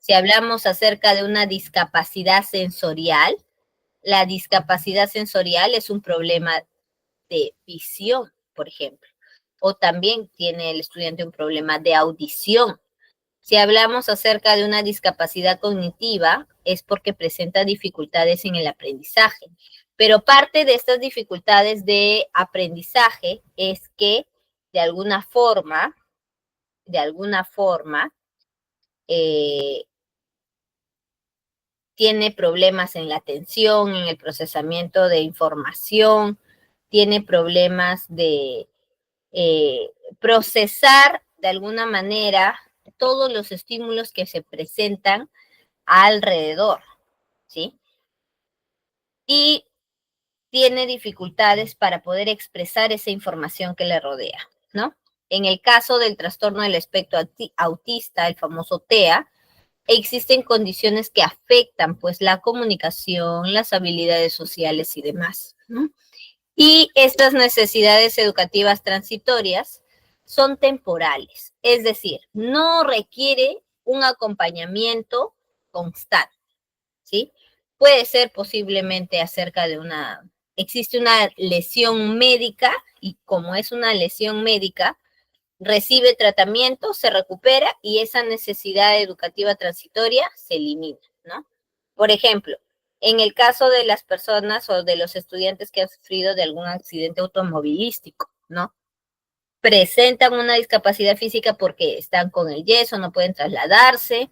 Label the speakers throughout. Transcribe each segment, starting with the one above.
Speaker 1: Si hablamos acerca de una discapacidad sensorial, la discapacidad sensorial es un problema de visión, por ejemplo, o también tiene el estudiante un problema de audición. Si hablamos acerca de una discapacidad cognitiva, es porque presenta dificultades en el aprendizaje. Pero parte de estas dificultades de aprendizaje es que de alguna forma, eh, tiene problemas en la atención, en el procesamiento de información, tiene problemas de procesar de alguna manera todos los estímulos que se presentan alrededor, ¿sí? Y tiene dificultades para poder expresar esa información que le rodea, ¿no? En el caso del trastorno del espectro autista, el famoso TEA, existen condiciones que afectan pues la comunicación, las habilidades sociales y demás, ¿no? Y estas necesidades educativas transitorias son temporales, es decir, no requiere un acompañamiento constante, ¿sí? Puede ser posiblemente acerca de existe una lesión médica y como es una lesión médica, recibe tratamiento, se recupera y esa necesidad educativa transitoria se elimina, ¿no? Por ejemplo, en el caso de las personas o de los estudiantes que han sufrido de algún accidente automovilístico, ¿no? Presentan una discapacidad física porque están con el yeso, no pueden trasladarse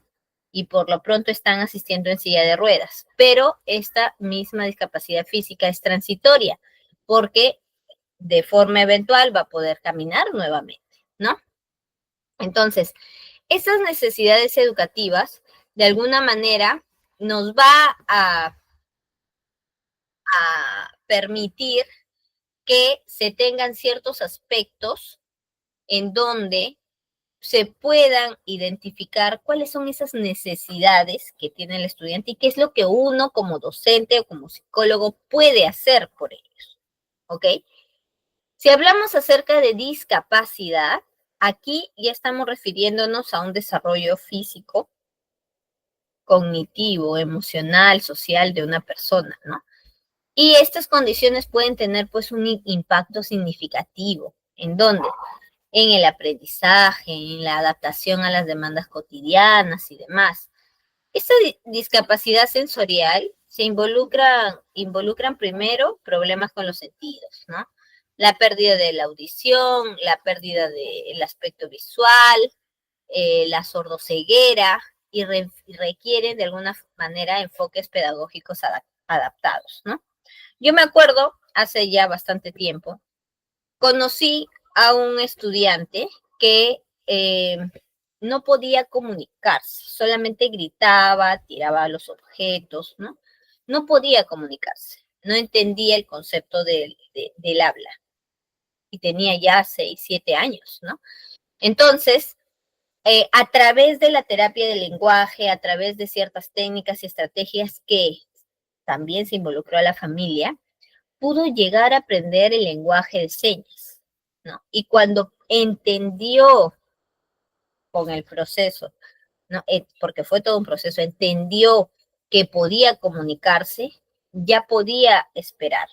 Speaker 1: y por lo pronto están asistiendo en silla de ruedas. Pero esta misma discapacidad física es transitoria porque de forma eventual va a poder caminar nuevamente, ¿no? Entonces, esas necesidades educativas, de alguna manera, nos va a permitir que se tengan ciertos aspectos en donde se puedan identificar cuáles son esas necesidades que tiene el estudiante y qué es lo que uno como docente o como psicólogo puede hacer por ellos, ¿ok? Si hablamos acerca de discapacidad, aquí ya estamos refiriéndonos a un desarrollo físico, cognitivo, emocional, social de una persona, ¿no? Y estas condiciones pueden tener pues un impacto significativo. ¿En dónde? En el aprendizaje, en la adaptación a las demandas cotidianas y demás. Esta discapacidad sensorial se involucran primero problemas con los sentidos, ¿no? La pérdida de la audición, la pérdida del aspecto visual, la sordoceguera y requieren de alguna manera enfoques pedagógicos adaptados, ¿no? Yo me acuerdo, hace ya bastante tiempo, conocí a un estudiante que no podía comunicarse, solamente gritaba, tiraba los objetos, ¿no? No podía comunicarse, no entendía el concepto del habla y tenía ya 6, 7 años, ¿no? Entonces, a través de la terapia del lenguaje, a través de ciertas técnicas y estrategias que también se involucró a la familia, pudo llegar a aprender el lenguaje de señas, ¿no? Y cuando entendió con el proceso, ¿no? Porque fue todo un proceso, entendió que podía comunicarse, ya podía esperar,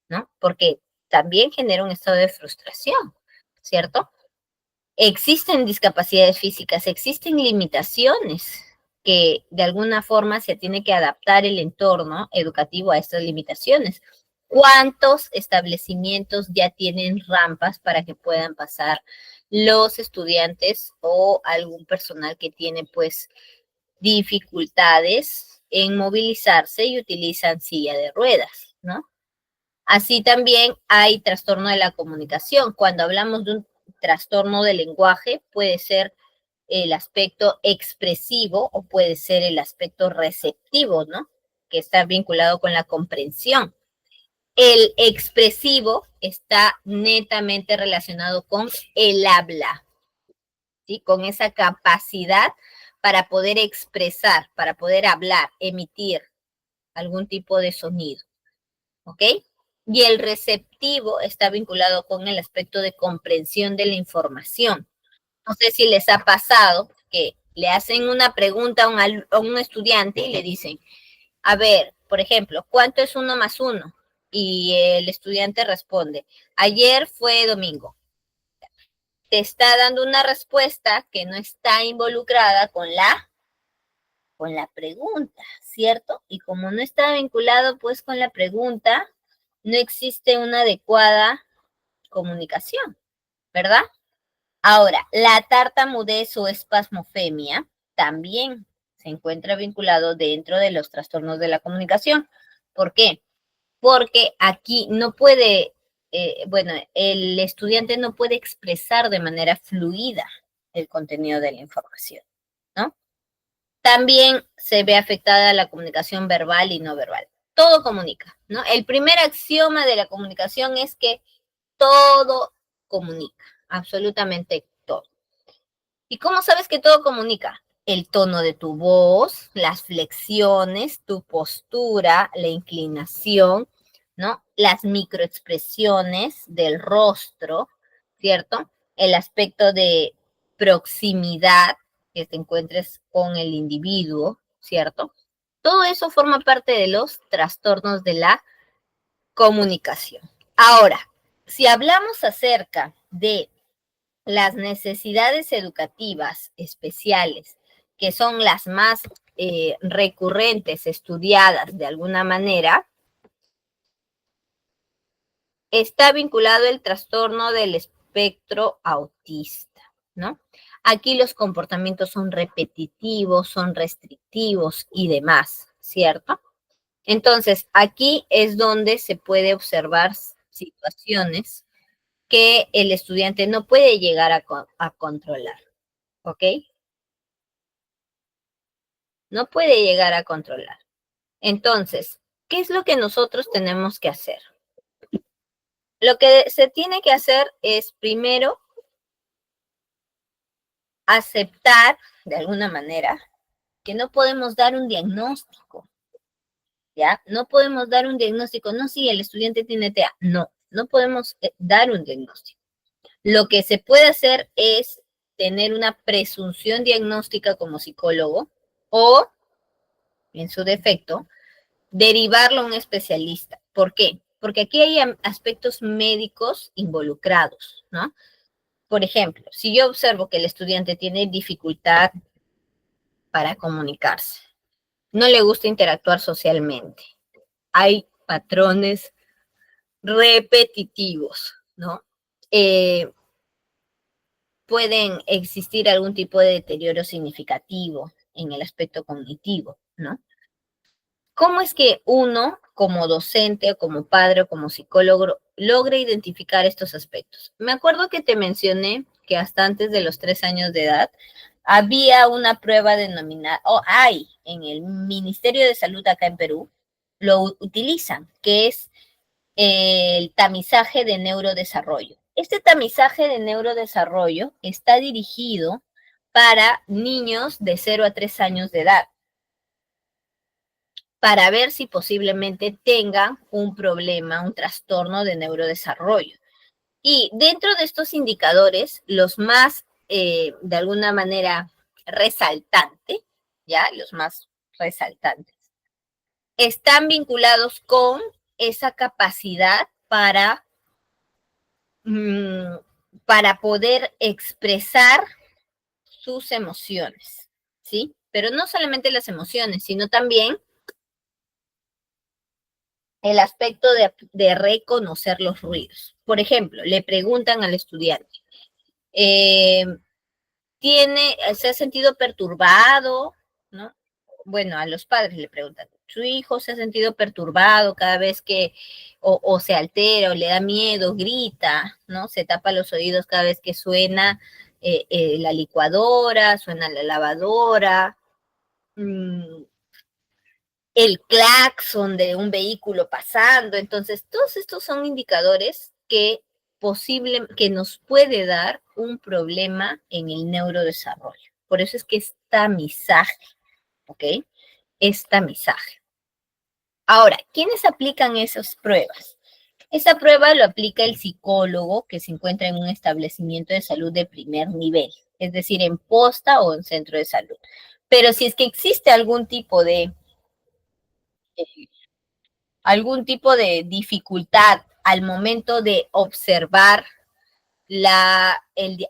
Speaker 1: ¿no? Porque también genera un estado de frustración, ¿cierto? Existen discapacidades físicas, existen limitaciones que de alguna forma se tiene que adaptar el entorno educativo a estas limitaciones. ¿Cuántos establecimientos ya tienen rampas para que puedan pasar los estudiantes o algún personal que tiene pues dificultades en movilizarse y utilizan silla de ruedas, ¿no? Así también hay trastorno de la comunicación. Cuando hablamos de un trastorno del lenguaje, puede ser el aspecto expresivo o puede ser el aspecto receptivo, ¿no? Que está vinculado con la comprensión. El expresivo está netamente relacionado con el habla, ¿sí? Con esa capacidad para poder expresar, para poder hablar, emitir algún tipo de sonido, ¿ok? Y el receptivo está vinculado con el aspecto de comprensión de la información. No sé si les ha pasado que Le hacen una pregunta a un estudiante y le dicen, a ver, por ejemplo, ¿cuánto es 1 más 1? Y el estudiante responde, ayer fue domingo. Te está dando una respuesta que no está involucrada con la pregunta, ¿cierto? Y como no está vinculado pues con la pregunta, no existe una adecuada comunicación, ¿verdad? Ahora, la tartamudez o espasmofemia también se encuentra vinculado dentro de los trastornos de la comunicación. ¿Por qué? Porque aquí no puede, bueno, el estudiante no puede expresar de manera fluida el contenido de la información, ¿no? También se ve afectada la comunicación verbal y no verbal. Todo comunica, ¿no? El primer axioma de la comunicación es que todo comunica, absolutamente todo. ¿Y cómo sabes que todo comunica? El tono de tu voz, las flexiones, tu postura, la inclinación, ¿no? Las microexpresiones del rostro, ¿cierto? El aspecto de proximidad que te encuentres con el individuo, ¿cierto? Todo eso forma parte de los trastornos de la comunicación. Ahora, si hablamos acerca de las necesidades educativas especiales, que son las más recurrentes, estudiadas de alguna manera, está vinculado el trastorno del espectro autista, ¿no? Aquí los comportamientos son repetitivos, son restrictivos y demás, ¿cierto? Entonces, aquí es donde se puede observar situaciones que el estudiante no puede llegar a controlar, ¿ok? No puede llegar a controlar. Entonces, ¿qué es lo que nosotros tenemos que hacer? Lo que se tiene que hacer es primero aceptar de alguna manera que no podemos dar un diagnóstico, ¿ya? No podemos dar un diagnóstico, no si el estudiante tiene TEA, no, no podemos dar un diagnóstico. Lo que se puede hacer es tener una presunción diagnóstica como psicólogo o, en su defecto, derivarlo a un especialista. ¿Por qué? Porque aquí hay aspectos médicos involucrados, ¿no? Por ejemplo, si yo observo que el estudiante tiene dificultad para comunicarse, no le gusta interactuar socialmente, hay patrones repetitivos, ¿no? Pueden existir algún tipo de deterioro significativo en el aspecto cognitivo, ¿no? ¿Cómo es que uno, como docente o como padre o como psicólogo, logra identificar estos aspectos? Me acuerdo que te mencioné que hasta antes de los 3 años de edad había una prueba denominada, o hay en el Ministerio de Salud acá en Perú, lo utilizan, que es el tamizaje de neurodesarrollo. Este tamizaje de neurodesarrollo está dirigido para niños de 0 a 3 años de edad, para ver si posiblemente tengan un problema, un trastorno de neurodesarrollo. Y dentro de estos indicadores, los más, de alguna manera, resaltantes, ¿ya? Los más resaltantes, están vinculados con esa capacidad para poder expresar sus emociones, ¿sí? Pero no solamente las emociones, sino también el aspecto de reconocer los ruidos. Por ejemplo, le preguntan al estudiante, eh, ¿se ha sentido perturbado? ¿No? Bueno, a los padres le preguntan, ¿su hijo se ha sentido perturbado cada vez que o se altera o le da miedo, grita, ¿no? Se tapa los oídos cada vez que suena la licuadora, suena la lavadora, el claxon de un vehículo pasando. Entonces, todos estos son indicadores que nos puede dar un problema en el neurodesarrollo. Por eso es que es tamizaje, ¿ok? Es tamizaje. Ahora, ¿quiénes aplican esas pruebas? Esa prueba lo aplica el psicólogo que se encuentra en un establecimiento de salud de primer nivel, es decir, en posta o en centro de salud. Pero si es que existe eh, algún tipo de dificultad al momento de observar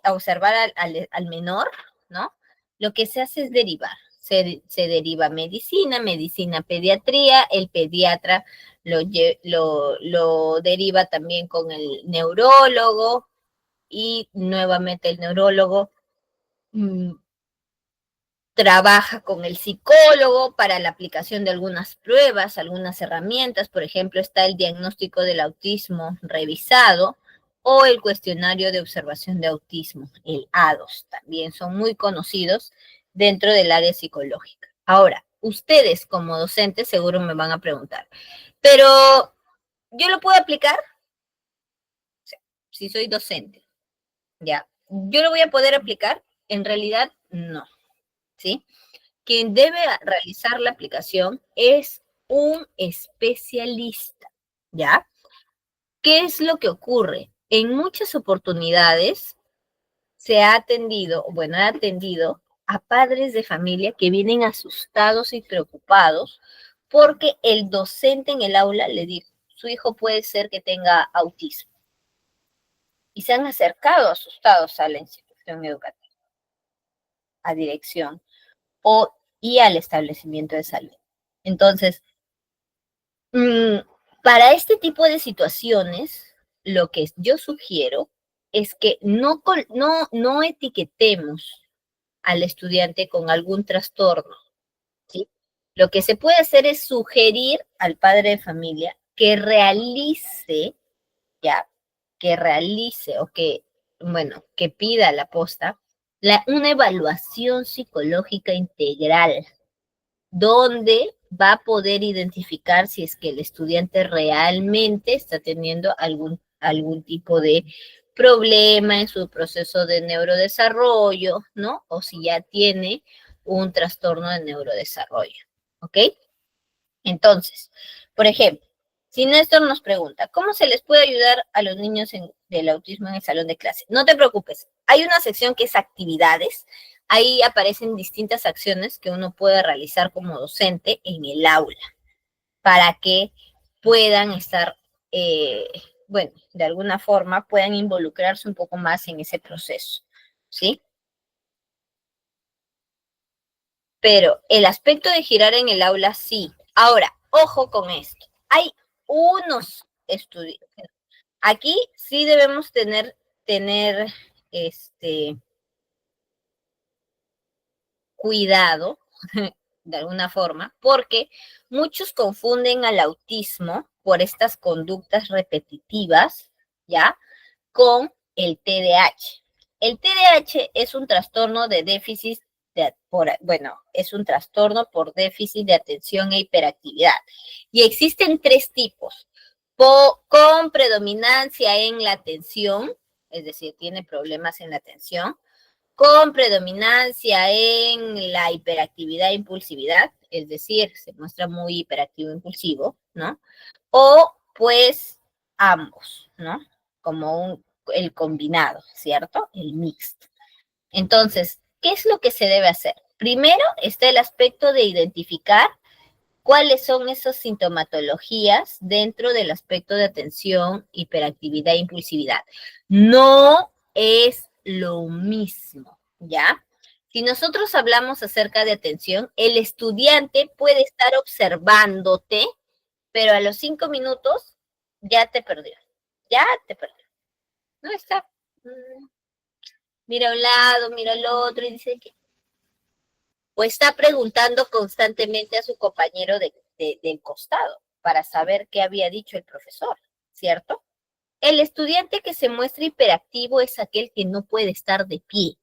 Speaker 1: observar al menor, ¿no? Lo que se hace es derivar. Se deriva medicina pediatría, el pediatra lo deriva también con el neurólogo y nuevamente el neurólogo mmm, trabaja con el psicólogo para la aplicación de algunas pruebas, algunas herramientas. Por ejemplo, está el diagnóstico del autismo revisado o el cuestionario de observación de autismo, el ADOS. También son muy conocidos dentro del área psicológica. Ahora, ustedes como docentes seguro me van a preguntar, pero ¿yo lo puedo aplicar? O sea, si soy docente, ¿ya? ¿Yo lo voy a poder aplicar? En realidad, no, ¿sí? Quien debe realizar la aplicación es un especialista, ¿ya? ¿Qué es lo que ocurre? En muchas oportunidades se ha atendido, bueno, he atendido a padres de familia que vienen asustados y preocupados porque el docente en el aula le dijo, su hijo puede ser que tenga autismo. Y se han acercado asustados a la institución educativa, a dirección y al establecimiento de salud. Entonces, para este tipo de situaciones, lo que yo sugiero es que no etiquetemos al estudiante con algún trastorno, ¿sí? Lo que se puede hacer es sugerir al padre de familia que realice, ya, que realice o que, bueno, que pida la posta una evaluación psicológica integral, donde va a poder identificar si es que el estudiante realmente está teniendo algún tipo de problema en su proceso de neurodesarrollo, ¿no? O si ya tiene un trastorno de neurodesarrollo, ¿ok? Entonces, por ejemplo, si Néstor nos pregunta, ¿cómo se les puede ayudar a los niños del autismo en el salón de clase? No te preocupes, hay una sección que es actividades. Ahí aparecen distintas acciones que uno puede realizar como docente en el aula para que puedan estar, bueno, de alguna forma puedan involucrarse un poco más en ese proceso, ¿sí? Pero el aspecto de girar en el aula, sí. Ahora, ojo con esto. Hay unos estudios. Aquí sí debemos tener cuidado, de alguna forma, porque muchos confunden al autismo por estas conductas repetitivas, ¿ya? Con el TDAH. El TDAH es un trastorno de déficit bueno, es un trastorno por déficit de atención e hiperactividad. Y existen tres tipos. Con predominancia en la atención, es decir, tiene problemas en la atención, con predominancia en la hiperactividad e impulsividad, es decir, se muestra muy hiperactivo e impulsivo, ¿no? O pues ambos, ¿no? Como el combinado, ¿cierto? El mixto. Entonces, ¿qué es lo que se debe hacer? Primero está el aspecto de identificar cuáles son esas sintomatologías dentro del aspecto de atención, hiperactividad e impulsividad. No es lo mismo, ¿ya? Si nosotros hablamos acerca de atención, el estudiante puede estar observándote, pero a los 5 minutos ya te perdió, ya te perdió. No está, mira a un lado, mira al otro y dice que, o está preguntando constantemente a su compañero del costado para saber qué había dicho el profesor, ¿cierto? El estudiante que se muestra hiperactivo es aquel que no puede estar de pie.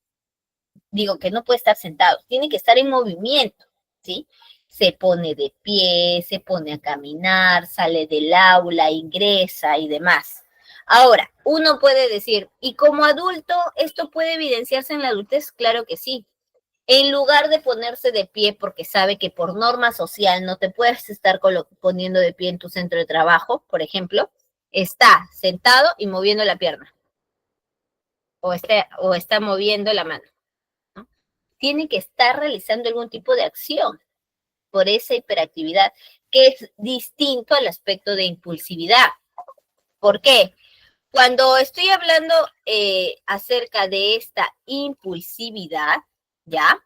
Speaker 1: Digo, que no puede estar sentado, tiene que estar en movimiento, ¿sí? Se pone de pie, se pone a caminar, sale del aula, ingresa y demás. Ahora, uno puede decir, ¿y como adulto esto puede evidenciarse en la adultez? Claro que sí. En lugar de ponerse de pie porque sabe que por norma social no te puedes estar poniendo de pie en tu centro de trabajo, por ejemplo, está sentado y moviendo la pierna o está moviendo la mano. tiene que estar realizando algún tipo de acción por esa hiperactividad, que es distinto al aspecto de impulsividad. ¿Por qué? Cuando estoy hablando acerca de esta impulsividad, ¿ya?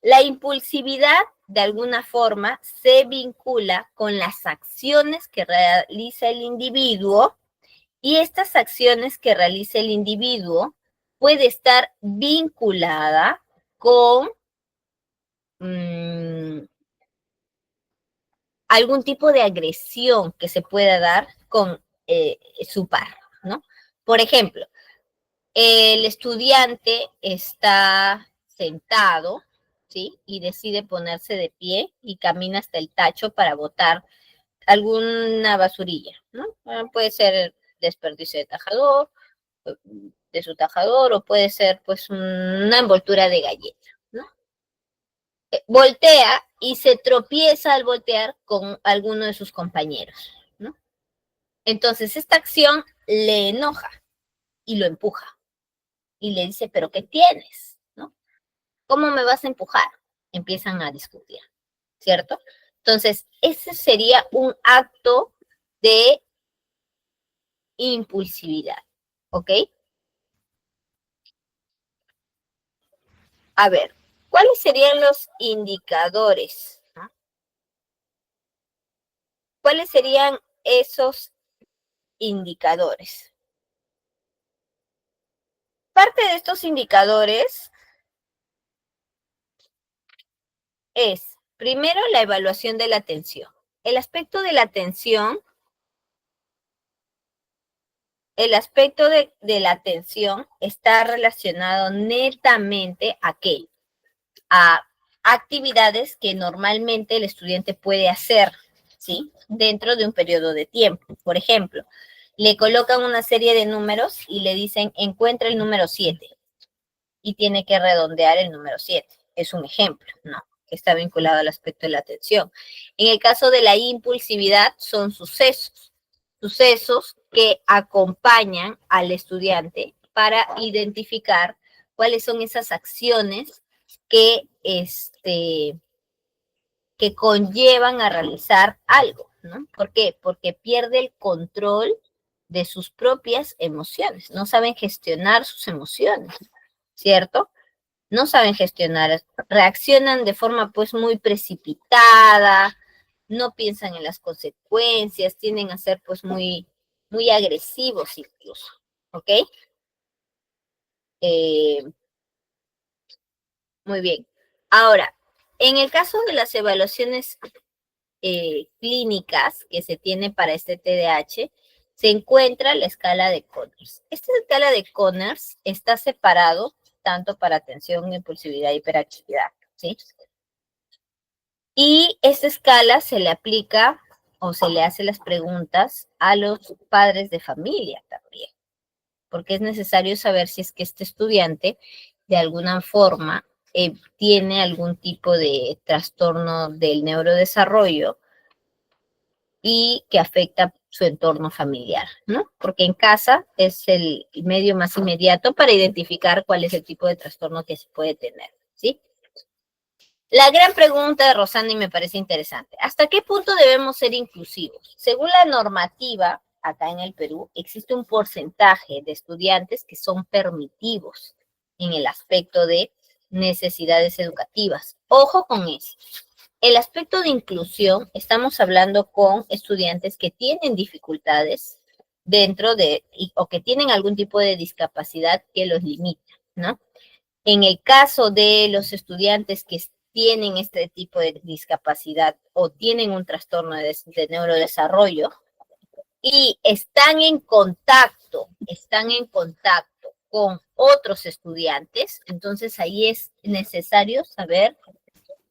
Speaker 1: La impulsividad, de alguna forma, se vincula con las acciones que realiza el individuo, y estas acciones que realiza el individuo puede estar vinculada con algún tipo de agresión que se pueda dar con su par, ¿no? Por ejemplo, el estudiante está sentado, ¿sí? Y decide ponerse de pie y camina hasta el tacho para botar alguna basurilla, ¿no? Puede ser desperdicio de su tajador, o puede ser pues una envoltura de galleta, ¿no? Voltea y se tropieza al voltear con alguno de sus compañeros, ¿no? Entonces esta acción le enoja y lo empuja y le dice, pero ¿qué tienes? ¿No? ¿Cómo me vas a empujar? Empiezan a discutir, ¿cierto? Entonces, ese sería un acto de impulsividad, ¿ok? A ver, ¿cuáles serían los indicadores? ¿No? ¿Cuáles serían esos indicadores? Parte de estos indicadores es, primero, la evaluación de la atención. El aspecto de la atención, la atención está relacionado netamente ¿a qué? A actividades que normalmente el estudiante puede hacer, ¿sí? Dentro de un periodo de tiempo. Por ejemplo, le colocan una serie de números y le dicen, encuentra el número 7, y tiene que redondear el número 7. Es un ejemplo, ¿no? Que está vinculado al aspecto de la atención. En el caso de la impulsividad, son sucesos que acompañan al estudiante para identificar cuáles son esas acciones que, que conllevan a realizar algo, ¿no? ¿Por qué? Porque pierde el control de sus propias emociones, no saben gestionar sus emociones, ¿cierto? No saben gestionar, reaccionan de forma pues muy precipitada, no piensan en las consecuencias, tienden a ser pues muy agresivos incluso, ¿ok? Eh, muy bien. Ahora, en el caso de las evaluaciones clínicas que se tiene para este TDAH, se encuentra la escala de Conners. Esta escala de Conners está separado tanto para atención, impulsividad e hiperactividad, ¿sí? Y esta escala se le aplica o se le hace las preguntas a los padres de familia también, porque es necesario saber si es que este estudiante de alguna forma tiene algún tipo de trastorno del neurodesarrollo y que afecta su entorno familiar, ¿no? Porque en casa es el medio más inmediato para identificar cuál es el tipo de trastorno que se puede tener, ¿sí? La gran pregunta de Rosana, y me parece interesante, ¿hasta qué punto debemos ser inclusivos? Según la normativa, acá en el Perú, existe un porcentaje de estudiantes que son permitivos en el aspecto de necesidades educativas. Ojo con eso. El aspecto de inclusión, estamos hablando con estudiantes que tienen dificultades dentro de, o que tienen algún tipo de discapacidad que los limita, ¿no? En el caso de los estudiantes que tienen este tipo de discapacidad o tienen un trastorno de neurodesarrollo y están en contacto con otros estudiantes, entonces ahí es necesario saber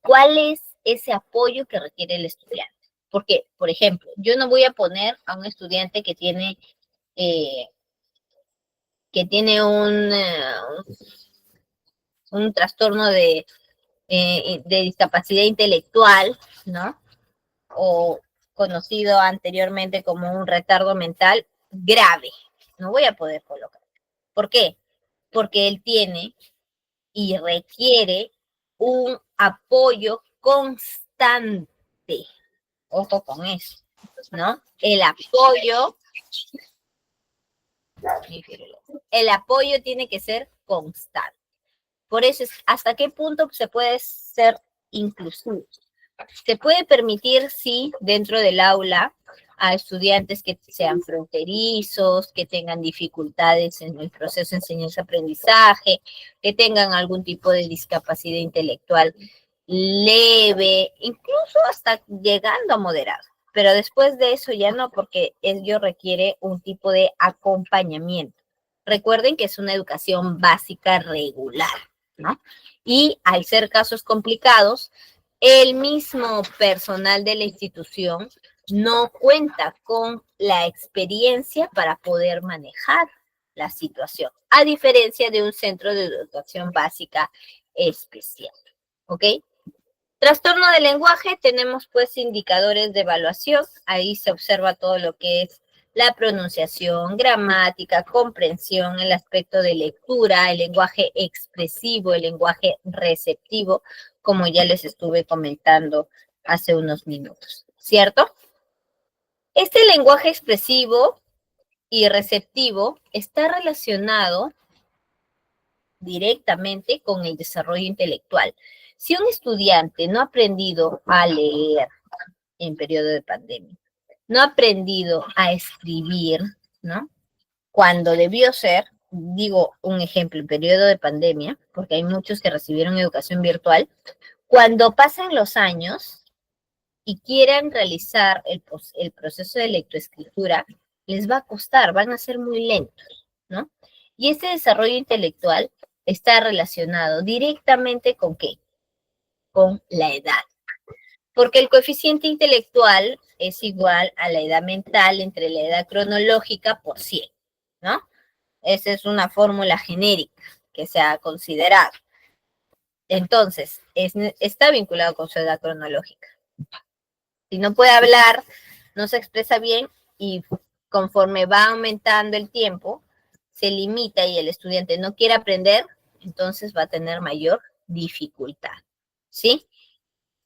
Speaker 1: cuál es ese apoyo que requiere el estudiante. Porque, por ejemplo, yo no voy a poner a un estudiante eh, que tiene un trastorno de discapacidad intelectual, ¿no? O conocido anteriormente como un retardo mental grave. No voy a poder colocar. ¿Por qué? Porque él tiene y requiere un apoyo constante. Ojo con eso, ¿no? El apoyo tiene que ser constante. Por eso es hasta qué punto se puede ser inclusivo. Se puede permitir, sí, dentro del aula a estudiantes que sean fronterizos, que tengan dificultades en el proceso de enseñanza-aprendizaje, que tengan algún tipo de discapacidad intelectual leve, incluso hasta llegando a moderado. Pero después de eso ya no, porque ello requiere un tipo de acompañamiento. Recuerden que es una educación básica regular, ¿no? Y al ser casos complicados, el mismo personal de la institución no cuenta con la experiencia para poder manejar la situación, a diferencia de un centro de educación básica especial. ¿Ok? Trastorno del lenguaje, tenemos pues indicadores de evaluación, ahí se observa todo lo que es la pronunciación, gramática, comprensión, el aspecto de lectura, el lenguaje expresivo, el lenguaje receptivo, como ya les estuve comentando hace unos minutos, ¿cierto? Este lenguaje expresivo y receptivo está relacionado directamente con el desarrollo intelectual. Si un estudiante no ha aprendido a leer en periodo de pandemia, no ha aprendido a escribir, ¿no? Cuando debió ser, digo un ejemplo, en periodo de pandemia, porque hay muchos que recibieron educación virtual, cuando pasen los años y quieran realizar el proceso de lectoescritura, les va a costar, van a ser muy lentos, ¿no? Y este desarrollo intelectual está relacionado directamente con ¿qué? Con la edad. Porque el coeficiente intelectual es igual a la edad mental entre la edad cronológica por 100, ¿no? Esa es una fórmula genérica que se ha considerado. Entonces, está vinculado con su edad cronológica. Si no puede hablar, no se expresa bien y conforme va aumentando el tiempo, se limita y el estudiante no quiere aprender, entonces va a tener mayor dificultad, ¿sí?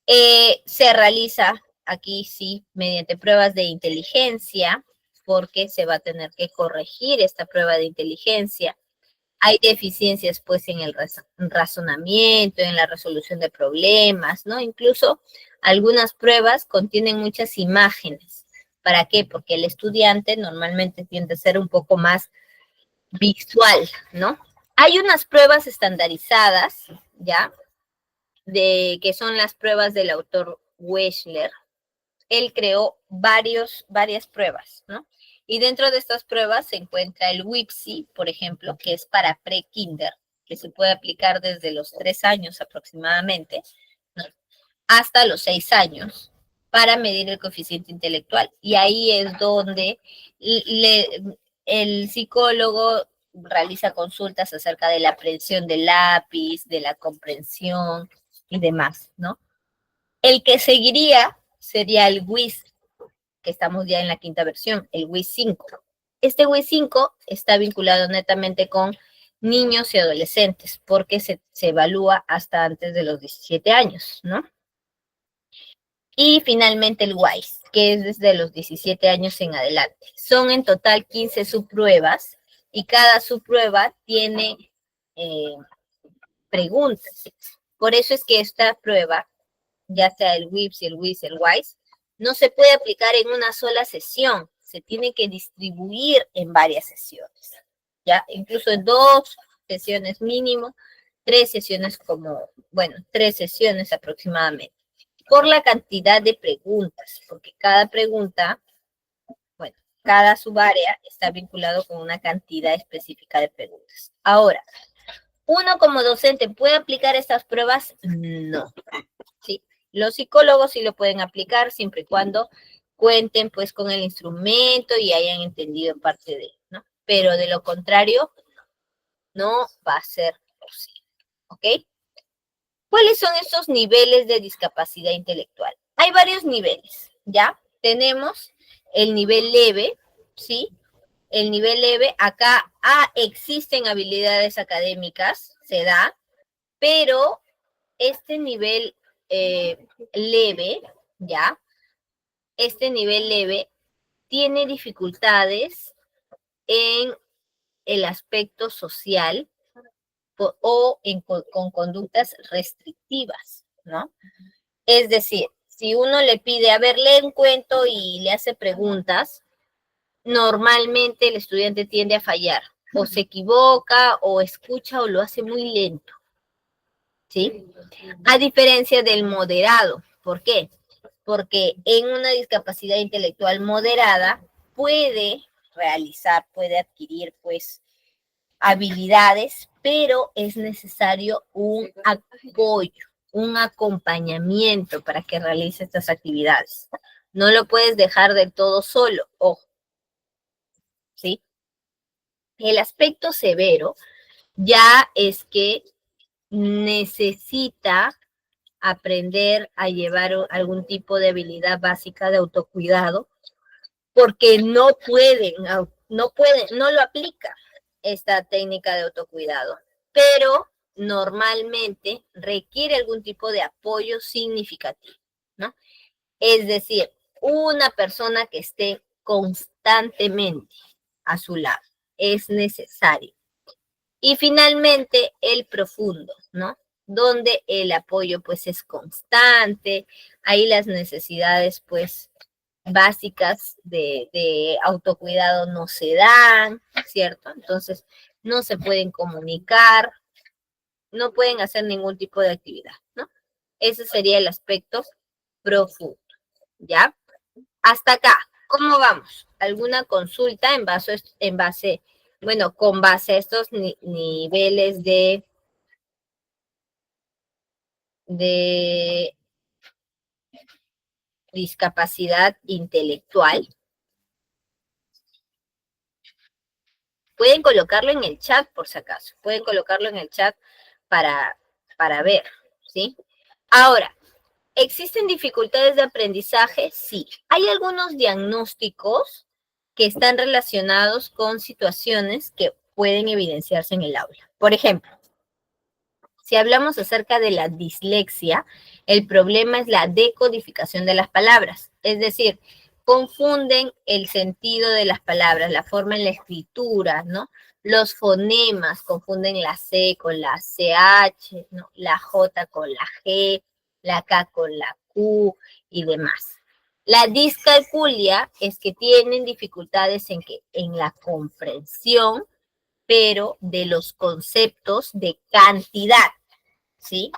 Speaker 1: Se realiza aquí sí mediante pruebas de inteligencia, porque se va a tener que corregir esta prueba de inteligencia. Hay deficiencias pues en el razonamiento, en la resolución de problemas, ¿no? Incluso algunas pruebas contienen muchas imágenes. ¿Para qué? Porque el estudiante normalmente tiende a ser un poco más visual, ¿no? Hay unas pruebas estandarizadas, ¿ya? Que son las pruebas del autor Wechsler. Él creó varias pruebas, ¿no? Y dentro de estas pruebas se encuentra el WIPSI, por ejemplo, que es para pre-kinder, que se puede aplicar desde los 3 años aproximadamente, ¿no? Hasta los 6 años, para medir el coeficiente intelectual. Y ahí es donde el psicólogo realiza consultas acerca de la aprehensión del lápiz, de la comprensión y demás, ¿no? El que seguiría sería el WIS, que estamos ya en la quinta versión, el WIS 5. Este WIS 5 está vinculado netamente con niños y adolescentes, porque se evalúa hasta antes de los 17 años, ¿no? Y finalmente el WISE, que es desde los 17 años en adelante. Son en total 15 subpruebas y cada subprueba tiene preguntas. Por eso es que esta prueba, ya sea el WIPS, el WIS, el WISE, no se puede aplicar en una sola sesión, se tiene que distribuir en varias sesiones, ¿ya? Incluso en 2 sesiones mínimo, 3 sesiones bueno, 3 sesiones aproximadamente, por la cantidad de preguntas, porque cada pregunta, bueno, cada subárea está vinculado con una cantidad específica de preguntas. Ahora, ¿uno como docente puede aplicar estas pruebas? No, ¿sí? Los psicólogos sí lo pueden aplicar siempre y cuando cuenten pues con el instrumento y hayan entendido en parte de él, ¿no? Pero de lo contrario, no va a ser posible, ¿ok? ¿Cuáles son estos niveles de discapacidad intelectual? Hay varios niveles, ¿ya? Tenemos el nivel leve, ¿sí? El nivel leve, acá existen habilidades académicas, se da, pero este nivel leve, ¿ya? Este nivel leve tiene dificultades en el aspecto social o con conductas restrictivas, ¿no? Es decir, si uno le pide, a ver, lee un cuento y le hace preguntas, normalmente el estudiante tiende a fallar, o se equivoca, o escucha, o lo hace muy lento, ¿sí? A diferencia del moderado. ¿Por qué? Porque en una discapacidad intelectual moderada puede realizar, puede adquirir, pues, habilidades, pero es necesario un apoyo, un acompañamiento para que realice estas actividades. No lo puedes dejar del todo solo, ojo, ¿sí? El aspecto severo ya es que necesita aprender a llevar algún tipo de habilidad básica de autocuidado, porque no lo aplica esta técnica de autocuidado, pero normalmente requiere algún tipo de apoyo significativo, ¿no? Es decir, una persona que esté constantemente a su lado es necesario. Y finalmente, el profundo, ¿no? Donde el apoyo pues es constante, ahí las necesidades pues básicas de autocuidado no se dan, ¿cierto? Entonces, no se pueden comunicar, no pueden hacer ningún tipo de actividad, ¿no? Ese sería el aspecto profundo, ¿ya? Hasta acá, ¿cómo vamos? ¿Alguna consulta con base a estos niveles de discapacidad intelectual? Pueden colocarlo en el chat, por si acaso. Pueden colocarlo en el chat para, para ver, ¿sí? Ahora, ¿existen dificultades de aprendizaje? Sí. Hay algunos diagnósticos que están relacionados con situaciones que pueden evidenciarse en el aula. Por ejemplo, si hablamos acerca de la dislexia, el problema es la decodificación de las palabras, es decir, confunden el sentido de las palabras, la forma en la escritura, ¿no? Los fonemas, confunden la C con la CH, ¿no? La J con la G, la K con la Q y demás. La discalculia es que tienen dificultades en la comprensión, pero de los conceptos de cantidad, ¿sí?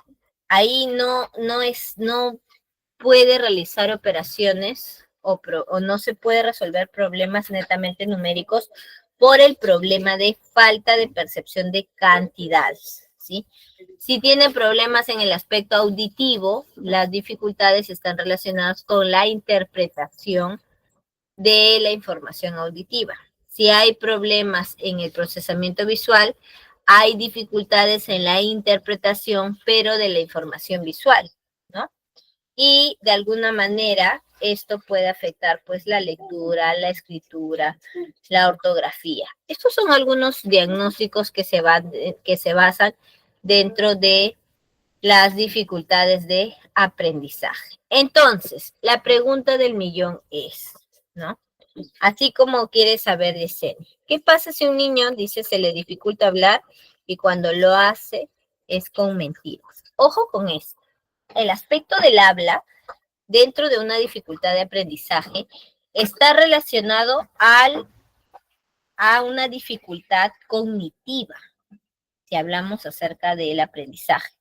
Speaker 1: Ahí no puede realizar operaciones o no se puede resolver problemas netamente numéricos por el problema de falta de percepción de cantidades, ¿sí? Si tiene problemas en el aspecto auditivo, las dificultades están relacionadas con la interpretación de la información auditiva. Si hay problemas en el procesamiento visual, hay dificultades en la interpretación, pero de la información visual, ¿no? Y de alguna manera esto puede afectar pues la lectura, la escritura, la ortografía. Estos son algunos diagnósticos que se basan dentro de las dificultades de aprendizaje. Entonces, la pregunta del millón es, ¿no? Así como quiere saber de Yesenia. ¿Qué pasa si un niño dice se le dificulta hablar y cuando lo hace es con mentiras? Ojo con esto. El aspecto del habla dentro de una dificultad de aprendizaje está relacionado a una dificultad cognitiva, si hablamos acerca del aprendizaje.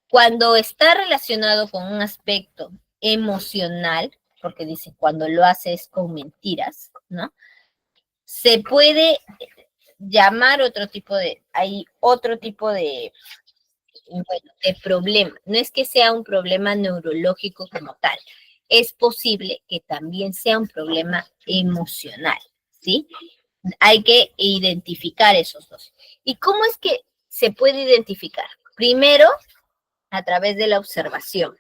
Speaker 1: Cuando está relacionado con un aspecto emocional, porque dice cuando lo hace es con mentiras, ¿no? Se puede llamar hay otro tipo de problema. No es que sea un problema neurológico como tal. Es posible que también sea un problema emocional, ¿sí? Hay que identificar esos dos. ¿Y cómo es que se puede identificar? Primero, a través de la observación.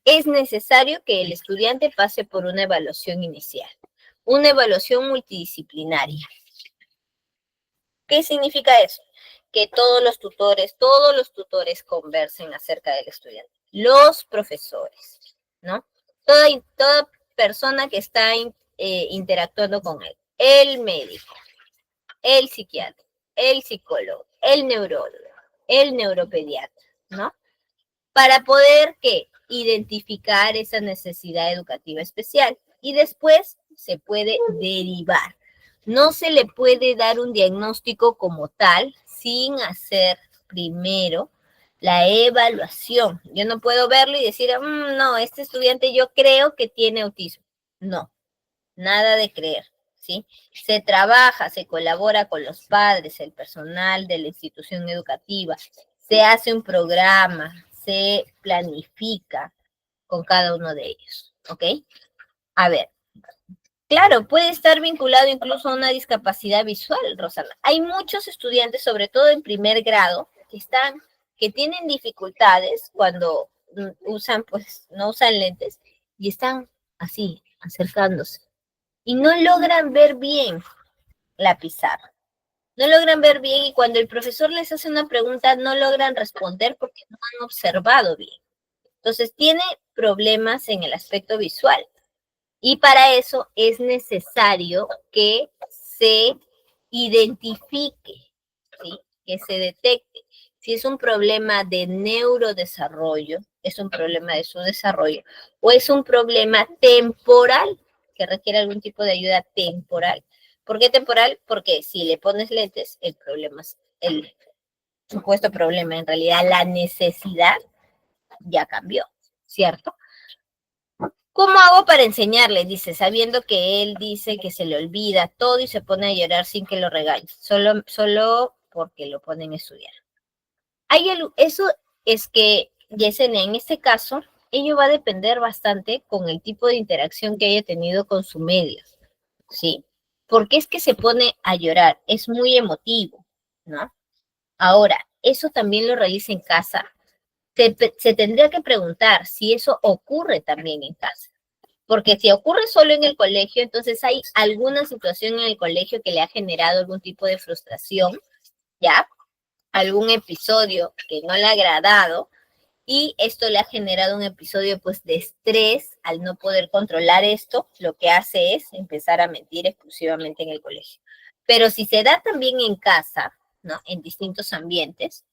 Speaker 1: Es necesario que el estudiante pase por una evaluación inicial, una evaluación multidisciplinaria. ¿Qué significa eso? que todos los tutores conversen acerca del estudiante. Los profesores, ¿no? Toda persona que está interactuando con él. El médico, el psiquiatra, el psicólogo, el neurólogo, el neuropediatra, ¿no? Para poder, ¿qué? Identificar esa necesidad educativa especial. Y después se puede derivar. No se le puede dar un diagnóstico como tal sin hacer primero la evaluación. Yo no puedo verlo y decir, no, este estudiante yo creo que tiene autismo. No, nada de creer, ¿sí? Se trabaja, se colabora con los padres, el personal de la institución educativa, se hace un programa, se planifica con cada uno de ellos, ¿ok? A ver, claro, puede estar vinculado incluso a una discapacidad visual, Rosana. Hay muchos estudiantes, sobre todo en primer grado, que tienen dificultades cuando usan, pues, no usan lentes y están así, acercándose. Y no logran ver bien la pizarra. No logran ver bien y cuando el profesor les hace una pregunta no logran responder porque no han observado bien. Entonces tiene problemas en el aspecto visual. Y para eso es necesario que se identifique, ¿sí? Que se detecte si es un problema de neurodesarrollo, es un problema de su desarrollo, o es un problema temporal que requiere algún tipo de ayuda temporal. ¿Por qué temporal? Porque si le pones lentes, el problema es el supuesto problema, en realidad la necesidad ya cambió, ¿cierto? ¿Cómo hago para enseñarle? Dice, sabiendo que él dice que se le olvida todo y se pone a llorar sin que lo regañe, solo porque lo ponen a estudiar. Eso es que, Yesenia, en este caso, ello va a depender bastante con el tipo de interacción que haya tenido con su medio, ¿sí? Porque es que se pone a llorar, es muy emotivo, ¿no? Ahora, eso también lo realiza en casa. Se tendría que preguntar si eso ocurre también en casa. Porque si ocurre solo en el colegio, entonces hay alguna situación en el colegio que le ha generado algún tipo de frustración, ¿ya? Algún episodio que no le ha agradado y esto le ha generado un episodio pues de estrés al no poder controlar esto, lo que hace es empezar a mentir exclusivamente en el colegio. Pero si se da también en casa, ¿no? En distintos ambientes,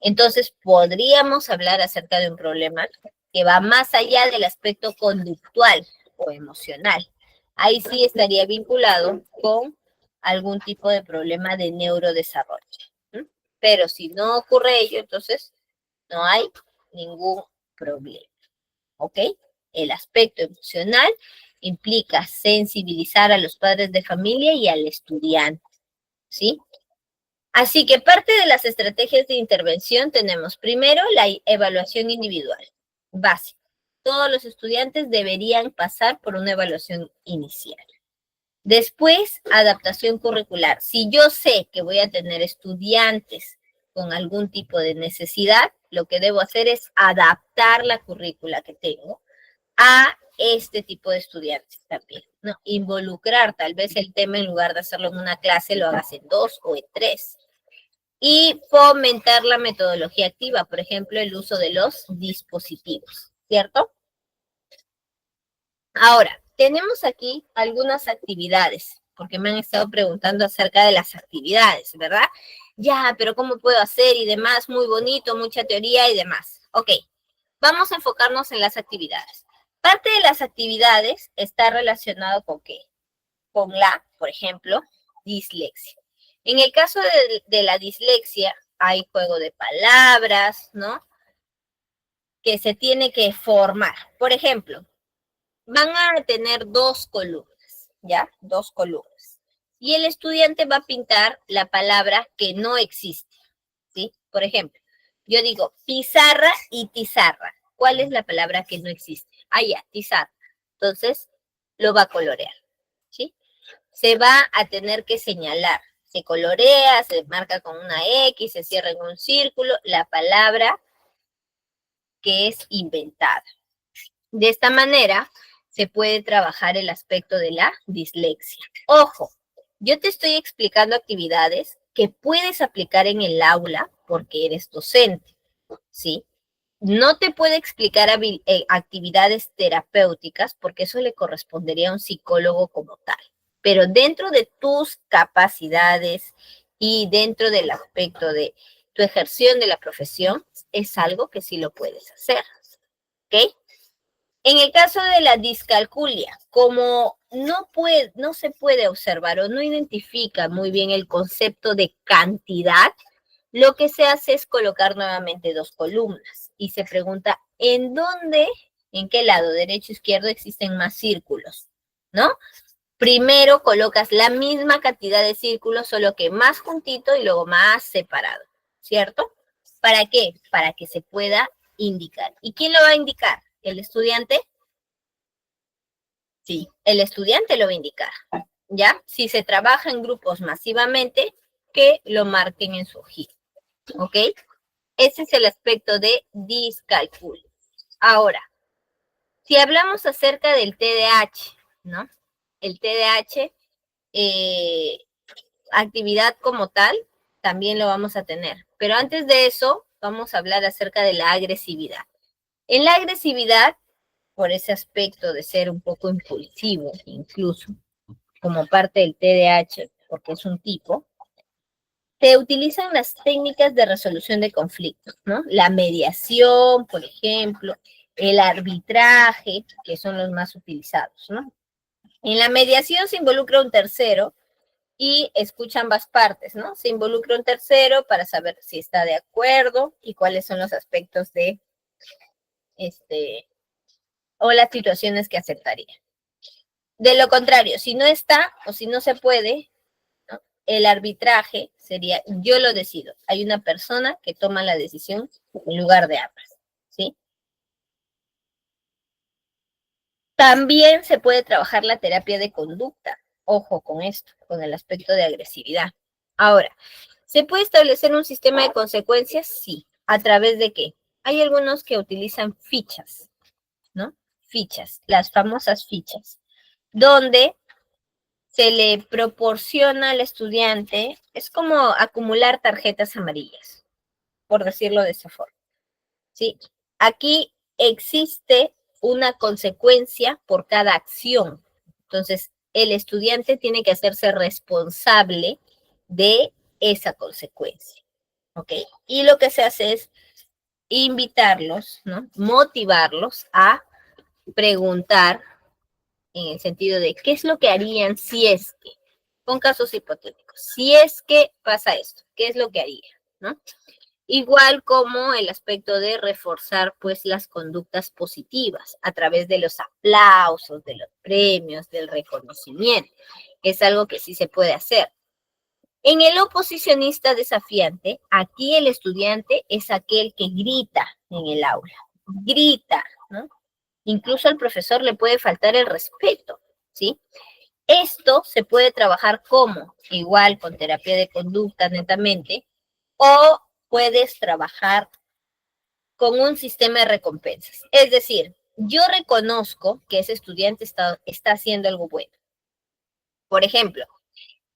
Speaker 1: entonces podríamos hablar acerca de un problema que va más allá del aspecto conductual o emocional. Ahí sí estaría vinculado con algún tipo de problema de neurodesarrollo. ¿Mm? Pero si no ocurre ello, entonces no hay ningún problema. ¿Ok? El aspecto emocional implica sensibilizar a los padres de familia y al estudiante. ¿Sí? Así que parte de las estrategias de intervención tenemos primero la evaluación individual, básica. Todos los estudiantes deberían pasar por una evaluación inicial. Después, adaptación curricular. Si yo sé que voy a tener estudiantes con algún tipo de necesidad, lo que debo hacer es adaptar la currícula que tengo a este tipo de estudiantes también, ¿no? Involucrar tal vez el tema en lugar de hacerlo en una clase, lo hagas en 2 o en 3. Y fomentar la metodología activa, por ejemplo, el uso de los dispositivos, ¿cierto? Ahora, tenemos aquí algunas actividades, porque me han estado preguntando acerca de las actividades, ¿verdad? Ya, pero ¿cómo puedo hacer y demás? Muy bonito, mucha teoría y demás. Ok, vamos a enfocarnos en las actividades. Parte de las actividades está relacionado con ¿qué? Con la, por ejemplo, dislexia. En el caso de la dislexia, hay juego de palabras, ¿no? Que se tiene que formar. Por ejemplo, van a tener 2 columnas, ¿ya? 2 columnas. Y el estudiante va a pintar la palabra que no existe, ¿sí? Por ejemplo, yo digo pizarra y tizarra. ¿Cuál es la palabra que no existe? Ah, ya, tizarra. Entonces, lo va a colorear, ¿sí? Se va a tener que señalar. Se colorea, se marca con una X, se cierra en un círculo la palabra que es inventada. De esta manera se puede trabajar el aspecto de la dislexia. Ojo, yo te estoy explicando actividades que puedes aplicar en el aula porque eres docente, ¿sí? No te puede explicar actividades terapéuticas porque eso le correspondería a un psicólogo como tal. Pero dentro de tus capacidades y dentro del aspecto de tu ejerción de la profesión, es algo que sí lo puedes hacer, ¿ok? En el caso de la discalculia, como no se puede observar o no identifica muy bien el concepto de cantidad, lo que se hace es colocar nuevamente dos columnas y se pregunta en dónde, en qué lado, derecho o izquierdo, existen más círculos, ¿no? Primero colocas la misma cantidad de círculos, solo que más juntito y luego más separado, ¿cierto? ¿Para qué? Para que se pueda indicar. ¿Y quién lo va a indicar? ¿El estudiante? Sí, el estudiante lo va a indicar, ¿ya? Si se trabaja en grupos masivamente, que lo marquen en su hojita, ¿ok? Ese es el aspecto de discalculio. Ahora, si hablamos acerca del TDAH, ¿no? El TDAH, actividad como tal, también lo vamos a tener. Pero antes de eso, vamos a hablar acerca de la agresividad. En la agresividad, por ese aspecto de ser un poco impulsivo, incluso, como parte del TDAH, porque es un tipo, se utilizan las técnicas de resolución de conflictos, ¿no? La mediación, por ejemplo, el arbitraje, que son los más utilizados, ¿no? En la mediación se involucra un tercero y escucha ambas partes, ¿no? Se involucra un tercero para saber si está de acuerdo y cuáles son los aspectos de, o las situaciones que aceptaría. De lo contrario, si no está o si no se puede, ¿no? El arbitraje sería yo lo decido. Hay una persona que toma la decisión en lugar de ambas, ¿sí? También se puede trabajar la terapia de conducta. Ojo con esto, con el aspecto de agresividad. Ahora, ¿se puede establecer un sistema de consecuencias? Sí. ¿A través de qué? Hay algunos que utilizan fichas, ¿no? Fichas, las famosas fichas, donde se le proporciona al estudiante, es como acumular tarjetas amarillas, por decirlo de esa forma, ¿sí? Aquí existe una consecuencia por cada acción. Entonces, el estudiante tiene que hacerse responsable de esa consecuencia, ¿ok? Y lo que se hace es invitarlos, ¿no? Motivarlos a preguntar en el sentido de qué es lo que harían si es que, con casos hipotéticos, si es que pasa esto, ¿qué es lo que haría? ¿No? Igual como el aspecto de reforzar pues las conductas positivas a través de los aplausos, de los premios, del reconocimiento. Es algo que sí se puede hacer. En el oposicionista desafiante, aquí el estudiante es aquel que grita en el aula, grita, ¿no? Incluso al profesor le puede faltar el respeto, ¿sí? Esto se puede trabajar como, igual con terapia de conducta netamente, o puedes trabajar con un sistema de recompensas. Es decir, yo reconozco que ese estudiante está haciendo algo bueno. Por ejemplo,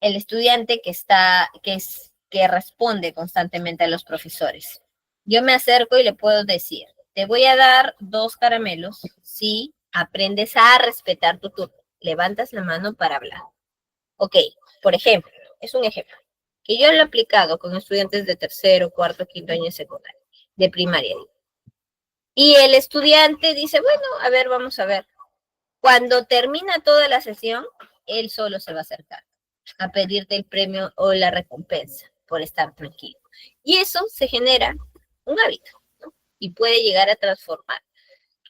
Speaker 1: el estudiante que responde constantemente a los profesores. Yo me acerco y le puedo decir, te voy a dar 2 caramelos si aprendes a respetar tu turno. Levantas la mano para hablar. Ok, por ejemplo, es un ejemplo, que yo lo he aplicado con estudiantes de tercero, cuarto, quinto año de secundaria, de primaria. Y el estudiante dice, bueno, a ver, vamos a ver. Cuando termina toda la sesión, él solo se va a acercar a pedirte el premio o la recompensa por estar tranquilo. Y eso se genera un hábito, ¿no? Y puede llegar a transformar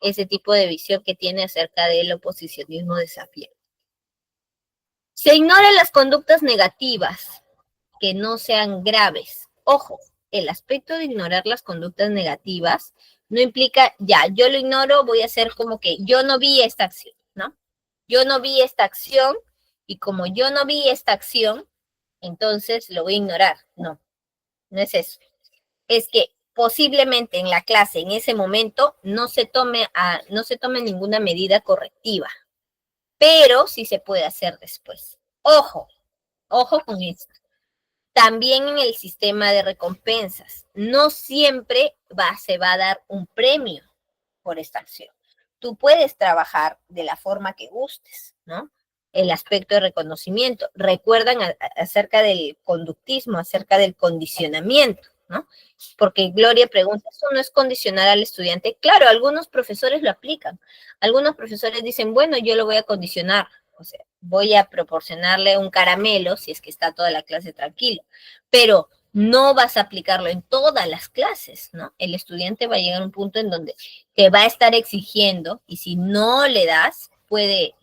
Speaker 1: ese tipo de visión que tiene acerca del oposicionismo desafiante. Se ignoran las conductas negativas que no sean graves. Ojo, el aspecto de ignorar las conductas negativas no implica, ya, yo lo ignoro, voy a hacer como que yo no vi esta acción, ¿no? Yo no vi esta acción y como yo no vi esta acción, entonces lo voy a ignorar. No, no es eso. Es que posiblemente en la clase, en ese momento, no se tome ninguna medida correctiva, pero sí se puede hacer después. Ojo, ojo con esto. También en el sistema de recompensas. No siempre se va a dar un premio por esta acción. Tú puedes trabajar de la forma que gustes, ¿no? El aspecto de reconocimiento. Recuerdan acerca del conductismo, acerca del condicionamiento, ¿no? Porque Gloria pregunta, ¿eso no es condicionar al estudiante? Claro, algunos profesores lo aplican. Algunos profesores dicen, bueno, yo lo voy a condicionar. O sea, voy a proporcionarle un caramelo si es que está toda la clase tranquilo. Pero no vas a aplicarlo en todas las clases, ¿no? El estudiante va a llegar a un punto en donde te va a estar exigiendo y si no le das, puede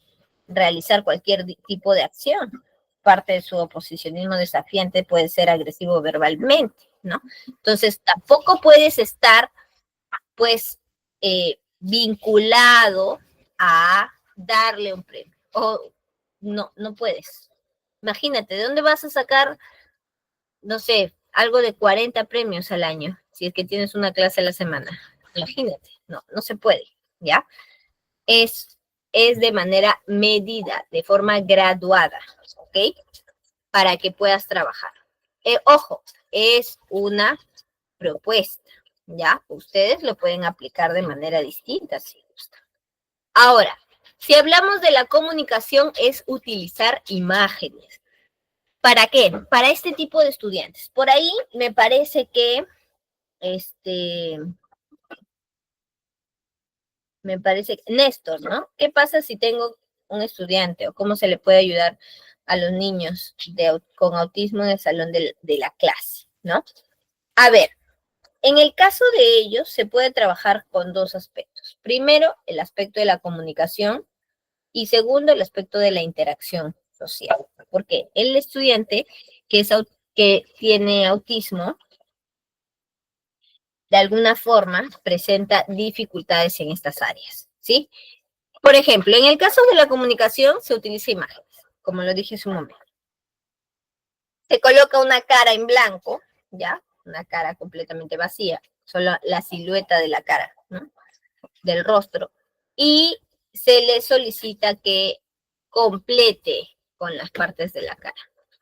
Speaker 1: realizar cualquier tipo de acción. Parte de su oposicionismo desafiante puede ser agresivo verbalmente, ¿no? Entonces, tampoco puedes estar, pues, vinculado a darle un premio. O no, no puedes. Imagínate, ¿de dónde vas a sacar, no sé, algo de 40 premios al año, si es que tienes una clase a la semana? Imagínate, no, no se puede, ¿ya? Es, es de manera medida, de forma graduada, ¿ok? Para que puedas trabajar. Ojo, es una propuesta, ¿ya? Ustedes lo pueden aplicar de manera distinta si gustan. Ahora, si hablamos de la comunicación, es utilizar imágenes. ¿Para qué? Para este tipo de estudiantes. Por ahí me parece que, Néstor, ¿no? ¿Qué pasa si tengo un estudiante o cómo se le puede ayudar a los niños con autismo en el salón de la clase, ¿no? A ver, en el caso de ellos se puede trabajar con dos aspectos. Primero, el aspecto de la comunicación y segundo, el aspecto de la interacción social. Porque el estudiante que tiene autismo, de alguna forma, presenta dificultades en estas áreas, ¿sí? Por ejemplo, en el caso de la comunicación se utiliza imágenes, como lo dije hace un momento. Se coloca una cara en blanco, ¿ya? Una cara completamente vacía, solo la silueta de la cara, ¿no? Del rostro, y se le solicita que complete con las partes de la cara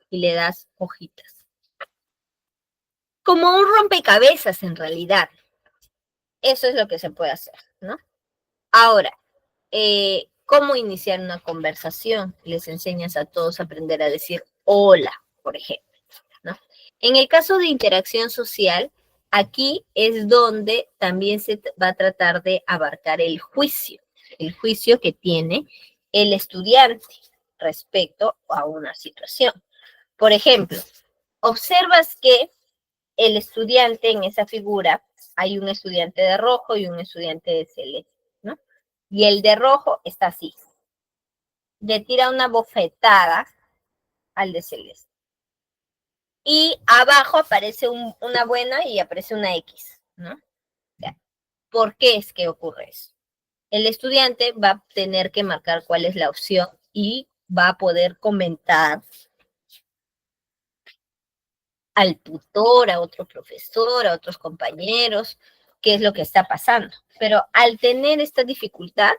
Speaker 1: y le das hojitas. Como un rompecabezas en realidad. Eso es lo que se puede hacer, ¿no? Ahora, ¿cómo iniciar una conversación? Les enseñas a todos a aprender a decir hola, por ejemplo, ¿no? En el caso de interacción social, aquí es donde también se va a tratar de abarcar el juicio que tiene el estudiante respecto a una situación. Por ejemplo, observas que el estudiante en esa figura, hay un estudiante de rojo y un estudiante de celeste, ¿no? Y el de rojo está así. Le tira una bofetada al de celeste. Y abajo aparece una buena y aparece una X, ¿no? ¿Por qué es que ocurre eso? El estudiante va a tener que marcar cuál es la opción y va a poder comentar al tutor, a otro profesor, a otros compañeros, qué es lo que está pasando. Pero al tener esta dificultad,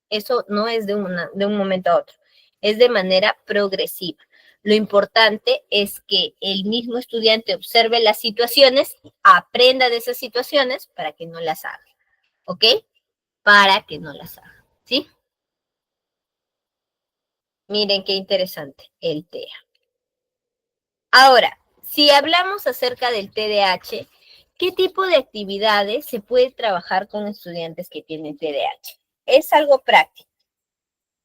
Speaker 1: eso no es de un momento a otro, es de manera progresiva. Lo importante es que el mismo estudiante observe las situaciones, aprenda de esas situaciones para que no las haga, ¿ok? Para que no las haga, ¿sí? Miren qué interesante el TEA. Ahora, si hablamos acerca del TDAH, ¿qué tipo de actividades se puede trabajar con estudiantes que tienen TDAH? Es algo práctico.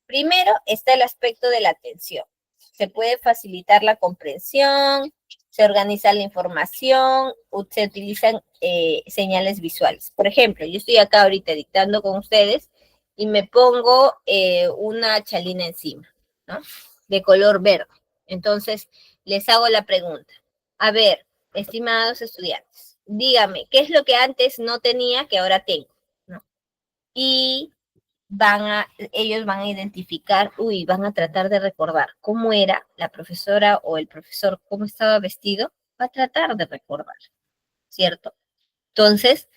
Speaker 1: Primero está el aspecto de la atención. Se puede facilitar la comprensión, se organiza la información, se utilizan señales visuales. Por ejemplo, yo estoy acá ahorita dictando con ustedes y me pongo una chalina encima, ¿no? De color verde. Entonces, les hago la pregunta. A ver, estimados estudiantes, dígame, ¿qué es lo que antes no tenía que ahora tengo? ¿No? Y ellos van a identificar, van a tratar de recordar cómo era la profesora o el profesor, cómo estaba vestido, va a tratar de recordar, ¿cierto? Entonces,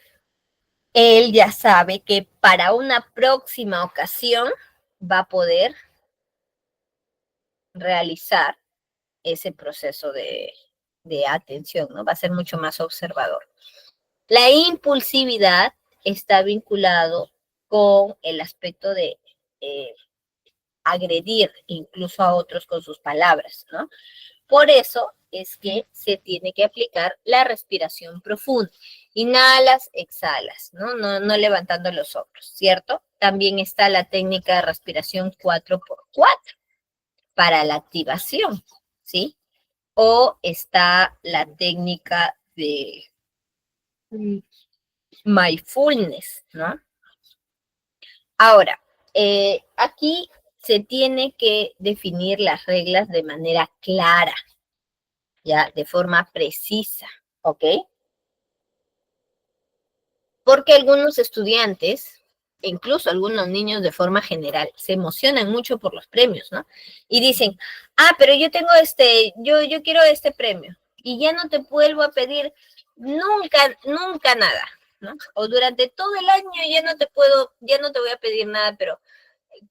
Speaker 1: él ya sabe que para una próxima ocasión va a poder realizar ese proceso de atención, ¿no? Va a ser mucho más observador. La impulsividad está vinculado con el aspecto de agredir incluso a otros con sus palabras, ¿no? Por eso es que se tiene que aplicar la respiración profunda. Inhalas, exhalas, ¿no? No levantando los hombros, ¿cierto? También está la técnica de respiración 4x4 para la activación, ¿sí? O está la técnica de mindfulness, ¿no? Ahora, aquí se tiene que definir las reglas de manera clara, ya, de forma precisa, ¿ok? Porque algunos estudiantes, incluso algunos niños de forma general, se emocionan mucho por los premios, ¿no? Y dicen, pero yo tengo yo quiero este premio y ya no te vuelvo a pedir nunca nada, ¿no? O durante todo el año ya no te voy a pedir nada, pero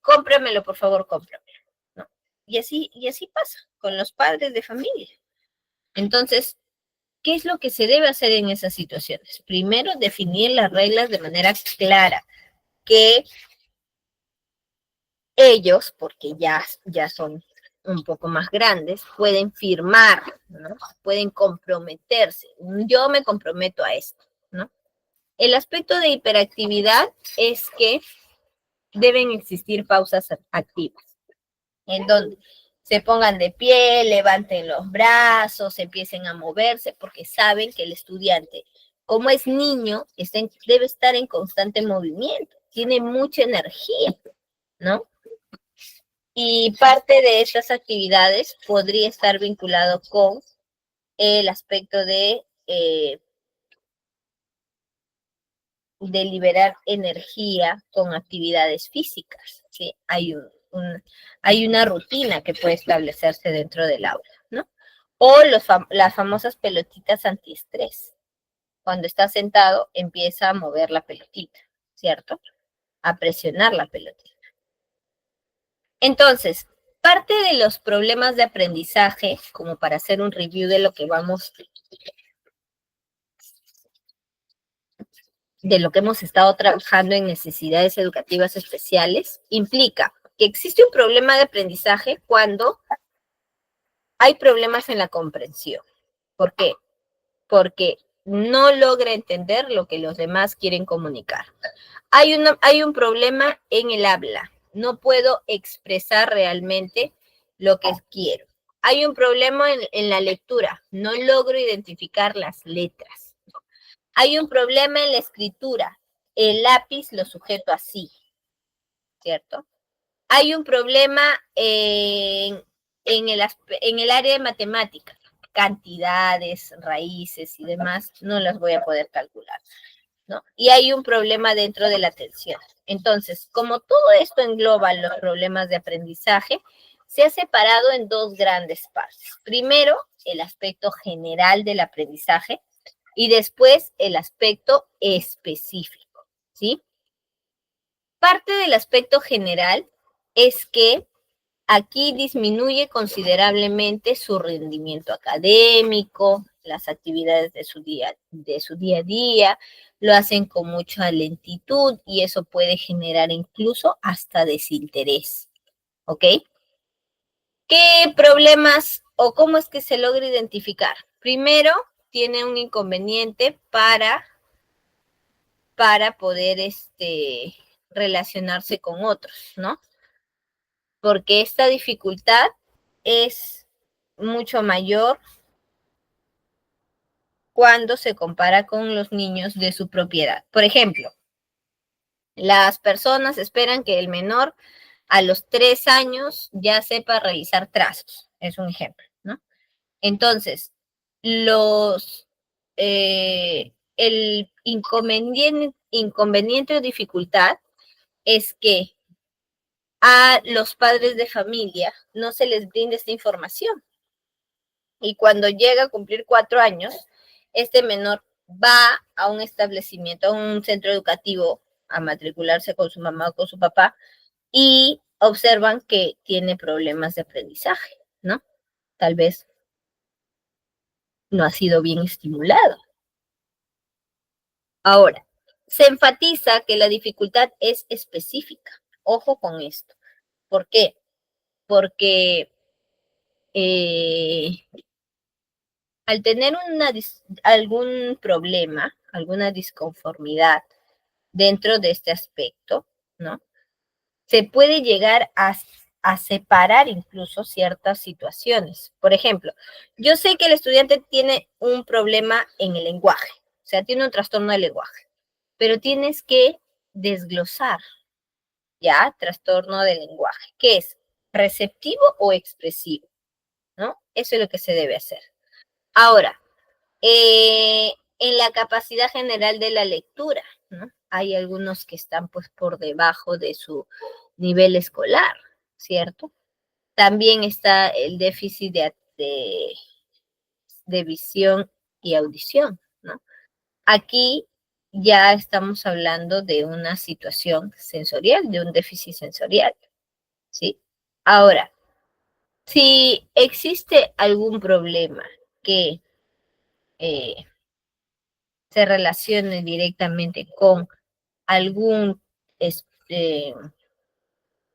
Speaker 1: cómpramelo, por favor, cómpramelo, ¿no? Y así pasa con los padres de familia. Entonces, ¿qué es lo que se debe hacer en esas situaciones? Primero, definir las reglas de manera clara, que ellos, porque ya son un poco más grandes, pueden firmar, ¿no? Pueden comprometerse. Yo me comprometo a esto, ¿no? El aspecto de hiperactividad es que deben existir pausas activas, en donde se pongan de pie, levanten los brazos, empiecen a moverse, porque saben que el estudiante, como es niño, debe estar en constante movimiento, tiene mucha energía, ¿no? Y parte de estas actividades podría estar vinculado con el aspecto de liberar energía con actividades físicas, ¿sí? Hay una rutina que puede establecerse dentro del aula, ¿no? O las famosas pelotitas antiestrés. Cuando está sentado, empieza a mover la pelotita, ¿cierto? A presionar la pelotita. Entonces, parte de los problemas de aprendizaje, como para hacer un review de lo que hemos estado trabajando en necesidades educativas especiales, implica que existe un problema de aprendizaje cuando hay problemas en la comprensión. ¿Por qué? Porque no logra entender lo que los demás quieren comunicar. Hay un problema en el habla. No puedo expresar realmente lo que quiero. Hay un problema en la lectura. No logro identificar las letras. Hay un problema en la escritura. El lápiz lo sujeto así, ¿cierto? Hay un problema en el área de matemáticas. Cantidades, raíces y demás, no las voy a poder calcular, ¿no? Y hay un problema dentro de la atención. Entonces, como todo esto engloba los problemas de aprendizaje, se ha separado en dos grandes partes. Primero, el aspecto general del aprendizaje y después el aspecto específico, ¿sí? Parte del aspecto general es que aquí disminuye considerablemente su rendimiento académico, las actividades de su día a día, lo hacen con mucha lentitud y eso puede generar incluso hasta desinterés, ¿ok? ¿Qué problemas o cómo es que se logra identificar? Primero, tiene un inconveniente para poder relacionarse con otros, ¿no? Porque esta dificultad es mucho mayor cuando se compara con los niños de su propiedad. Por ejemplo, las personas esperan que el menor a los 3 años ya sepa realizar trazos, es un ejemplo, ¿no? Entonces, el inconveniente o dificultad es que a los padres de familia no se les brinda esta información. Y cuando llega a cumplir 4 años, este menor va a un establecimiento, a un centro educativo, a matricularse con su mamá o con su papá, y observan que tiene problemas de aprendizaje, ¿no? Tal vez no ha sido bien estimulado. Ahora, se enfatiza que la dificultad es específica. Ojo con esto. ¿Por qué? Porque al tener algún problema, alguna disconformidad dentro de este aspecto, ¿no? Se puede llegar a separar incluso ciertas situaciones. Por ejemplo, yo sé que el estudiante tiene un problema en el lenguaje, o sea, tiene un trastorno del lenguaje, pero tienes que desglosar, ¿ya? Trastorno del lenguaje, ¿qué es? ¿Receptivo o expresivo? ¿No? Eso es lo que se debe hacer. Ahora, en la capacidad general de la lectura, ¿no? Hay algunos que están pues por debajo de su nivel escolar, ¿cierto? También está el déficit de visión y audición, ¿no? Aquí ya estamos hablando de una situación sensorial, de un déficit sensorial, ¿sí? Ahora, si existe algún problema que eh, se relacione directamente algún, este,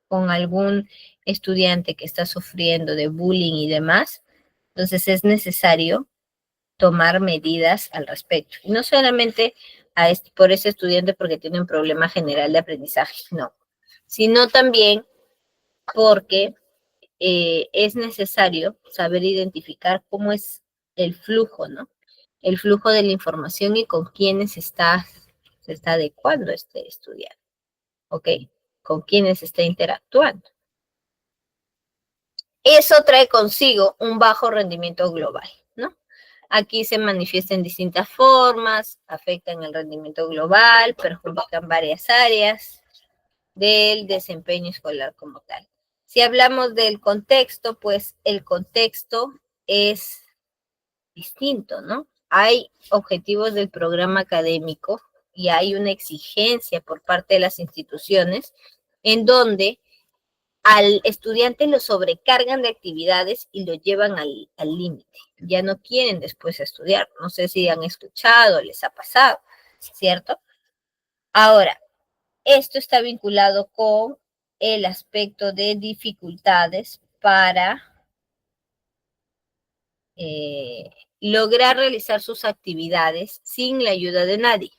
Speaker 1: con algún estudiante que está sufriendo de bullying y demás, entonces es necesario tomar medidas al respecto. Y no solamente por ese estudiante porque tiene un problema general de aprendizaje, no, sino también porque es necesario saber identificar cómo es el flujo, ¿no? El flujo de la información y con quiénes se está adecuando este estudiante, ¿ok? Con quiénes está interactuando. Eso trae consigo un bajo rendimiento global, ¿no? Aquí se manifiesta en distintas formas, afectan el rendimiento global, perjudican varias áreas del desempeño escolar como tal. Si hablamos del contexto, pues el contexto es distinto, ¿no? Hay objetivos del programa académico y hay una exigencia por parte de las instituciones en donde al estudiante lo sobrecargan de actividades y lo llevan al límite. Ya no quieren después estudiar. No sé si han escuchado, les ha pasado, ¿cierto? Ahora, esto está vinculado con el aspecto de dificultades para lograr realizar sus actividades sin la ayuda de nadie.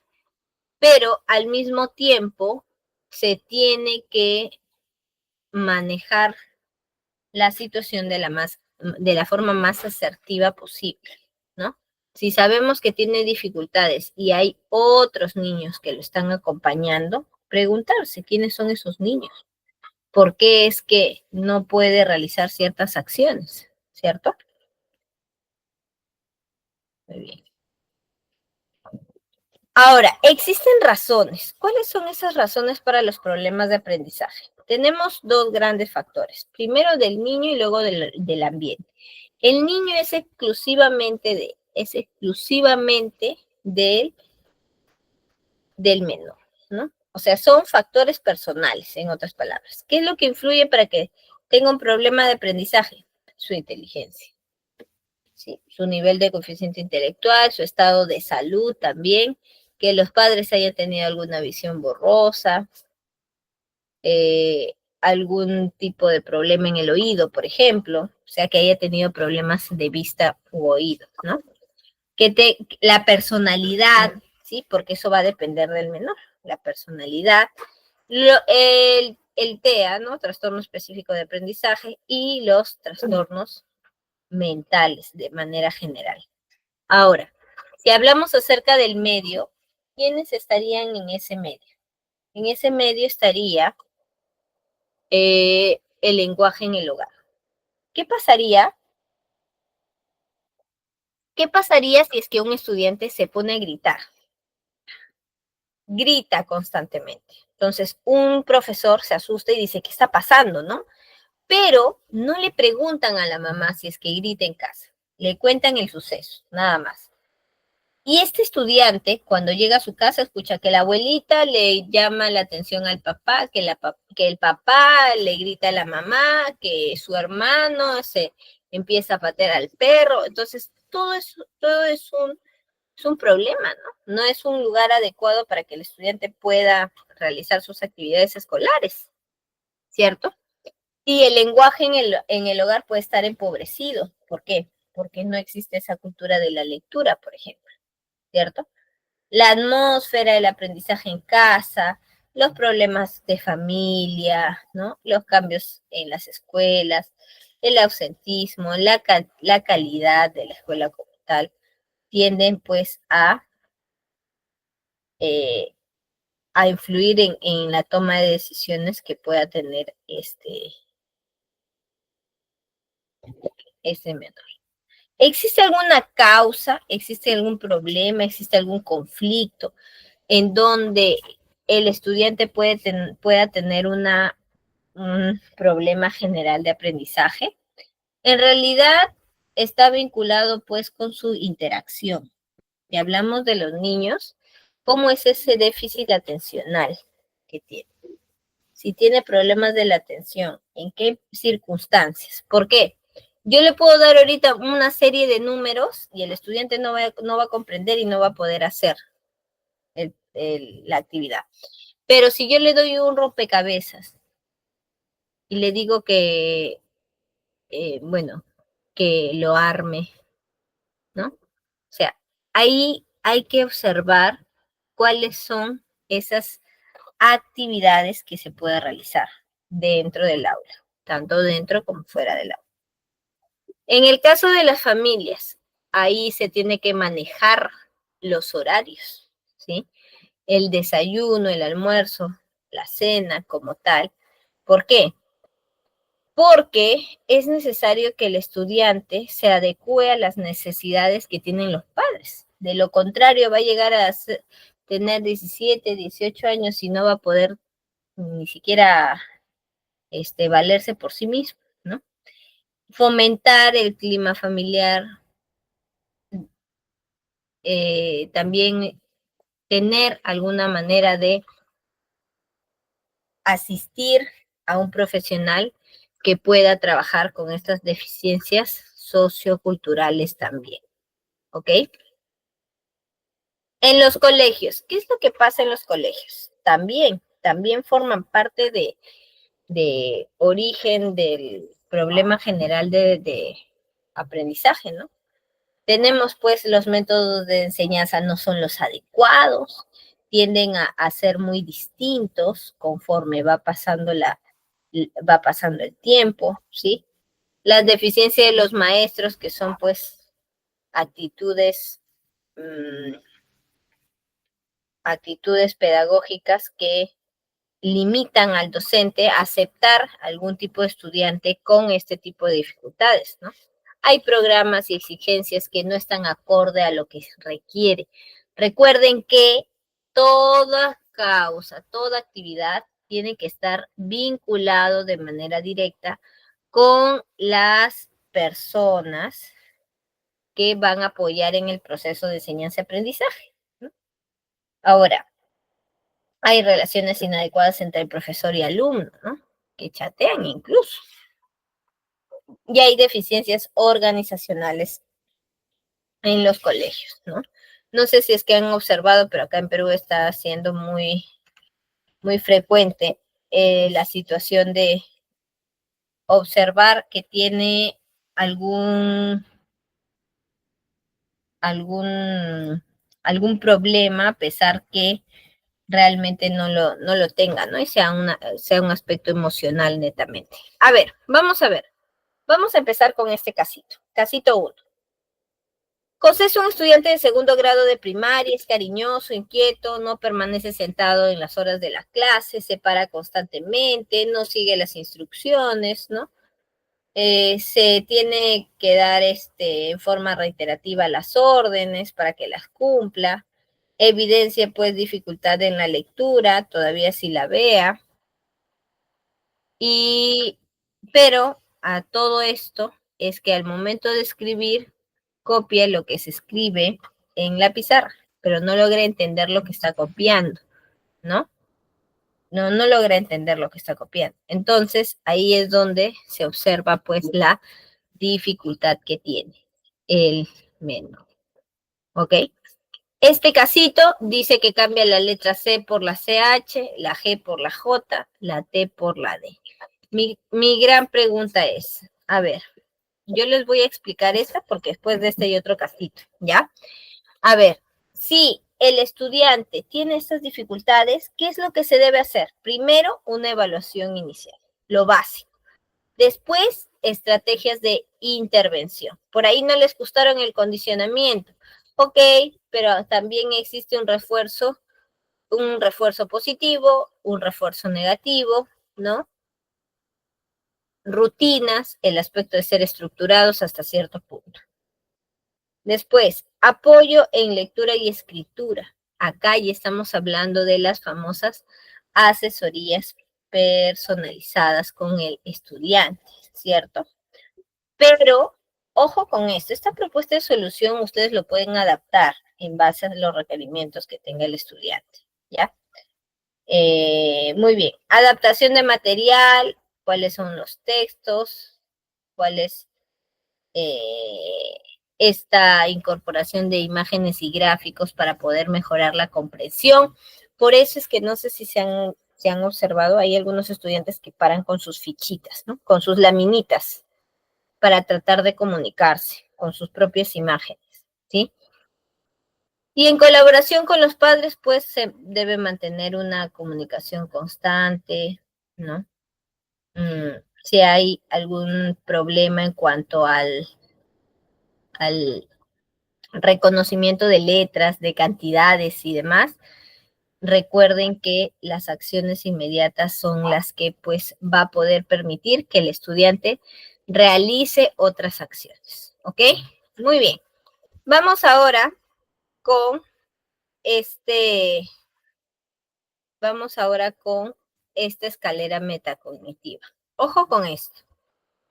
Speaker 1: Pero al mismo tiempo se tiene que manejar la situación de la forma más asertiva posible, ¿no? Si sabemos que tiene dificultades y hay otros niños que lo están acompañando, preguntarse quiénes son esos niños, por qué es que no puede realizar ciertas acciones, ¿cierto? Muy bien. Ahora, existen razones. ¿Cuáles son esas razones para los problemas de aprendizaje? Tenemos dos grandes factores. Primero del niño y luego del ambiente. El niño es exclusivamente del menor, ¿no? O sea, son factores personales, en otras palabras. ¿Qué es lo que influye para que tenga un problema de aprendizaje? Su inteligencia, ¿sí? Su nivel de coeficiente intelectual, su estado de salud también, que los padres hayan tenido alguna visión borrosa, algún tipo de problema en el oído, por ejemplo, o sea, que haya tenido problemas de vista u oído, ¿no? La personalidad, ¿sí? Porque eso va a depender del menor, la personalidad, el TEA, ¿no? Trastorno específico de aprendizaje y los trastornos mentales de manera general. Ahora, si hablamos acerca del medio, ¿quiénes estarían en ese medio? En ese medio estaría el lenguaje en el hogar. ¿Qué pasaría? ¿Qué pasaría si es que un estudiante se pone a gritar? Grita constantemente. Entonces, un profesor se asusta y dice, ¿qué está pasando, no? Pero no le preguntan a la mamá si es que grita en casa. Le cuentan el suceso, nada más. Y este estudiante, cuando llega a su casa, escucha que la abuelita le llama la atención al papá, que el papá le grita a la mamá, que su hermano se empieza a patear al perro. Entonces, es un problema, ¿no? No es un lugar adecuado para que el estudiante pueda realizar sus actividades escolares, ¿cierto? Y el lenguaje en el hogar puede estar empobrecido. ¿Por qué? Porque no existe esa cultura de la lectura, por ejemplo, ¿cierto? La atmósfera, el aprendizaje en casa, los problemas de familia, ¿no? Los cambios en las escuelas, el ausentismo, la calidad de la escuela como tal, tienden pues eh, a influir en la toma de decisiones que pueda tener este menor. ¿Existe alguna causa, existe algún problema, existe algún conflicto en donde el estudiante pueda tener un problema general de aprendizaje? En realidad está vinculado pues con su interacción. Y hablamos de los niños, ¿cómo es ese déficit atencional que tiene? Si tiene problemas de la atención, ¿en qué circunstancias? ¿Por qué? Yo le puedo dar ahorita una serie de números y el estudiante no va a comprender y no va a poder hacer la actividad. Pero si yo le doy un rompecabezas y le digo que, bueno, que lo arme, ¿no? O sea, ahí hay que observar cuáles son esas actividades que se puede realizar dentro del aula, tanto dentro como fuera del aula. En el caso de las familias, ahí se tiene que manejar los horarios, ¿sí? El desayuno, el almuerzo, la cena como tal. ¿Por qué? Porque es necesario que el estudiante se adecue a las necesidades que tienen los padres. De lo contrario, va a llegar a tener 17, 18 años y no va a poder ni siquiera valerse por sí mismo, ¿no? Fomentar el clima familiar, también tener alguna manera de asistir a un profesional que pueda trabajar con estas deficiencias socioculturales también, ¿ok? En los colegios, ¿qué es lo que pasa en los colegios? También forman parte de origen del problema general de aprendizaje, ¿no? Tenemos pues los métodos de enseñanza no son los adecuados, tienden a ser muy distintos conforme va pasando el tiempo, ¿sí? Las deficiencias de los maestros, que son pues actitudes, mmm, actitudes pedagógicas que limitan al docente a aceptar algún tipo de estudiante con este tipo de dificultades, ¿no? Hay programas y exigencias que no están acorde a lo que requiere. Recuerden que toda causa, toda actividad tiene que estar vinculado de manera directa con las personas que van a apoyar en el proceso de enseñanza-aprendizaje, ¿no? Ahora, hay relaciones inadecuadas entre el profesor y alumno, ¿no? Que chatean incluso. Y hay deficiencias organizacionales en los colegios, ¿no? No sé si es que han observado, pero acá en Perú está siendo muy frecuente la situación de observar que tiene algún, algún, algún problema, a pesar que realmente no lo tenga, ¿no? Y sea un aspecto emocional netamente. A ver. Vamos a empezar con este casito. Casito 1. José es un estudiante de segundo grado de primaria, es cariñoso, inquieto, no permanece sentado en las horas de la clase, se para constantemente, no sigue las instrucciones, ¿no? Se tiene que dar en forma reiterativa las órdenes para que las cumpla. Evidencia pues dificultad en la lectura, todavía si la vea. Pero a todo esto es que al momento de escribir, copia lo que se escribe en la pizarra, pero no logra entender lo que está copiando, ¿no? No logra entender lo que está copiando. Entonces, ahí es donde se observa pues la dificultad que tiene menor. ¿Ok? Este casito dice que cambia la letra C por la CH, la G por la J, la T por la D. Mi gran pregunta es, a ver, yo les voy a explicar esta porque después de este hay otro casito, ¿ya? A ver, si el estudiante tiene estas dificultades, ¿qué es lo que se debe hacer? Primero, una evaluación inicial, lo básico. Después, estrategias de intervención. Por ahí no les gustaron el condicionamiento. Ok, pero también existe un refuerzo positivo, un refuerzo negativo, ¿no? Rutinas, el aspecto de ser estructurados hasta cierto punto. Después, apoyo en lectura y escritura. Acá ya estamos hablando de las famosas asesorías personalizadas con el estudiante, ¿cierto? Pero, ojo con esto, esta propuesta de solución ustedes lo pueden adaptar en base a los requerimientos que tenga el estudiante, ¿ya? Muy bien, adaptación de material, cuáles son los textos, cuál es esta incorporación de imágenes y gráficos para poder mejorar la comprensión. Por eso es que no sé si se han observado, hay algunos estudiantes que paran con sus fichitas, ¿no? Con sus laminitas para tratar de comunicarse con sus propias imágenes, ¿sí? Y en colaboración con los padres, pues se debe mantener una comunicación constante, ¿no? Si hay algún problema en cuanto al reconocimiento de letras, de cantidades y demás, recuerden que las acciones inmediatas son las que pues va a poder permitir que el estudiante realice otras acciones, ¿ok? Muy bien. Vamos ahora con esta escalera metacognitiva. Ojo con esto.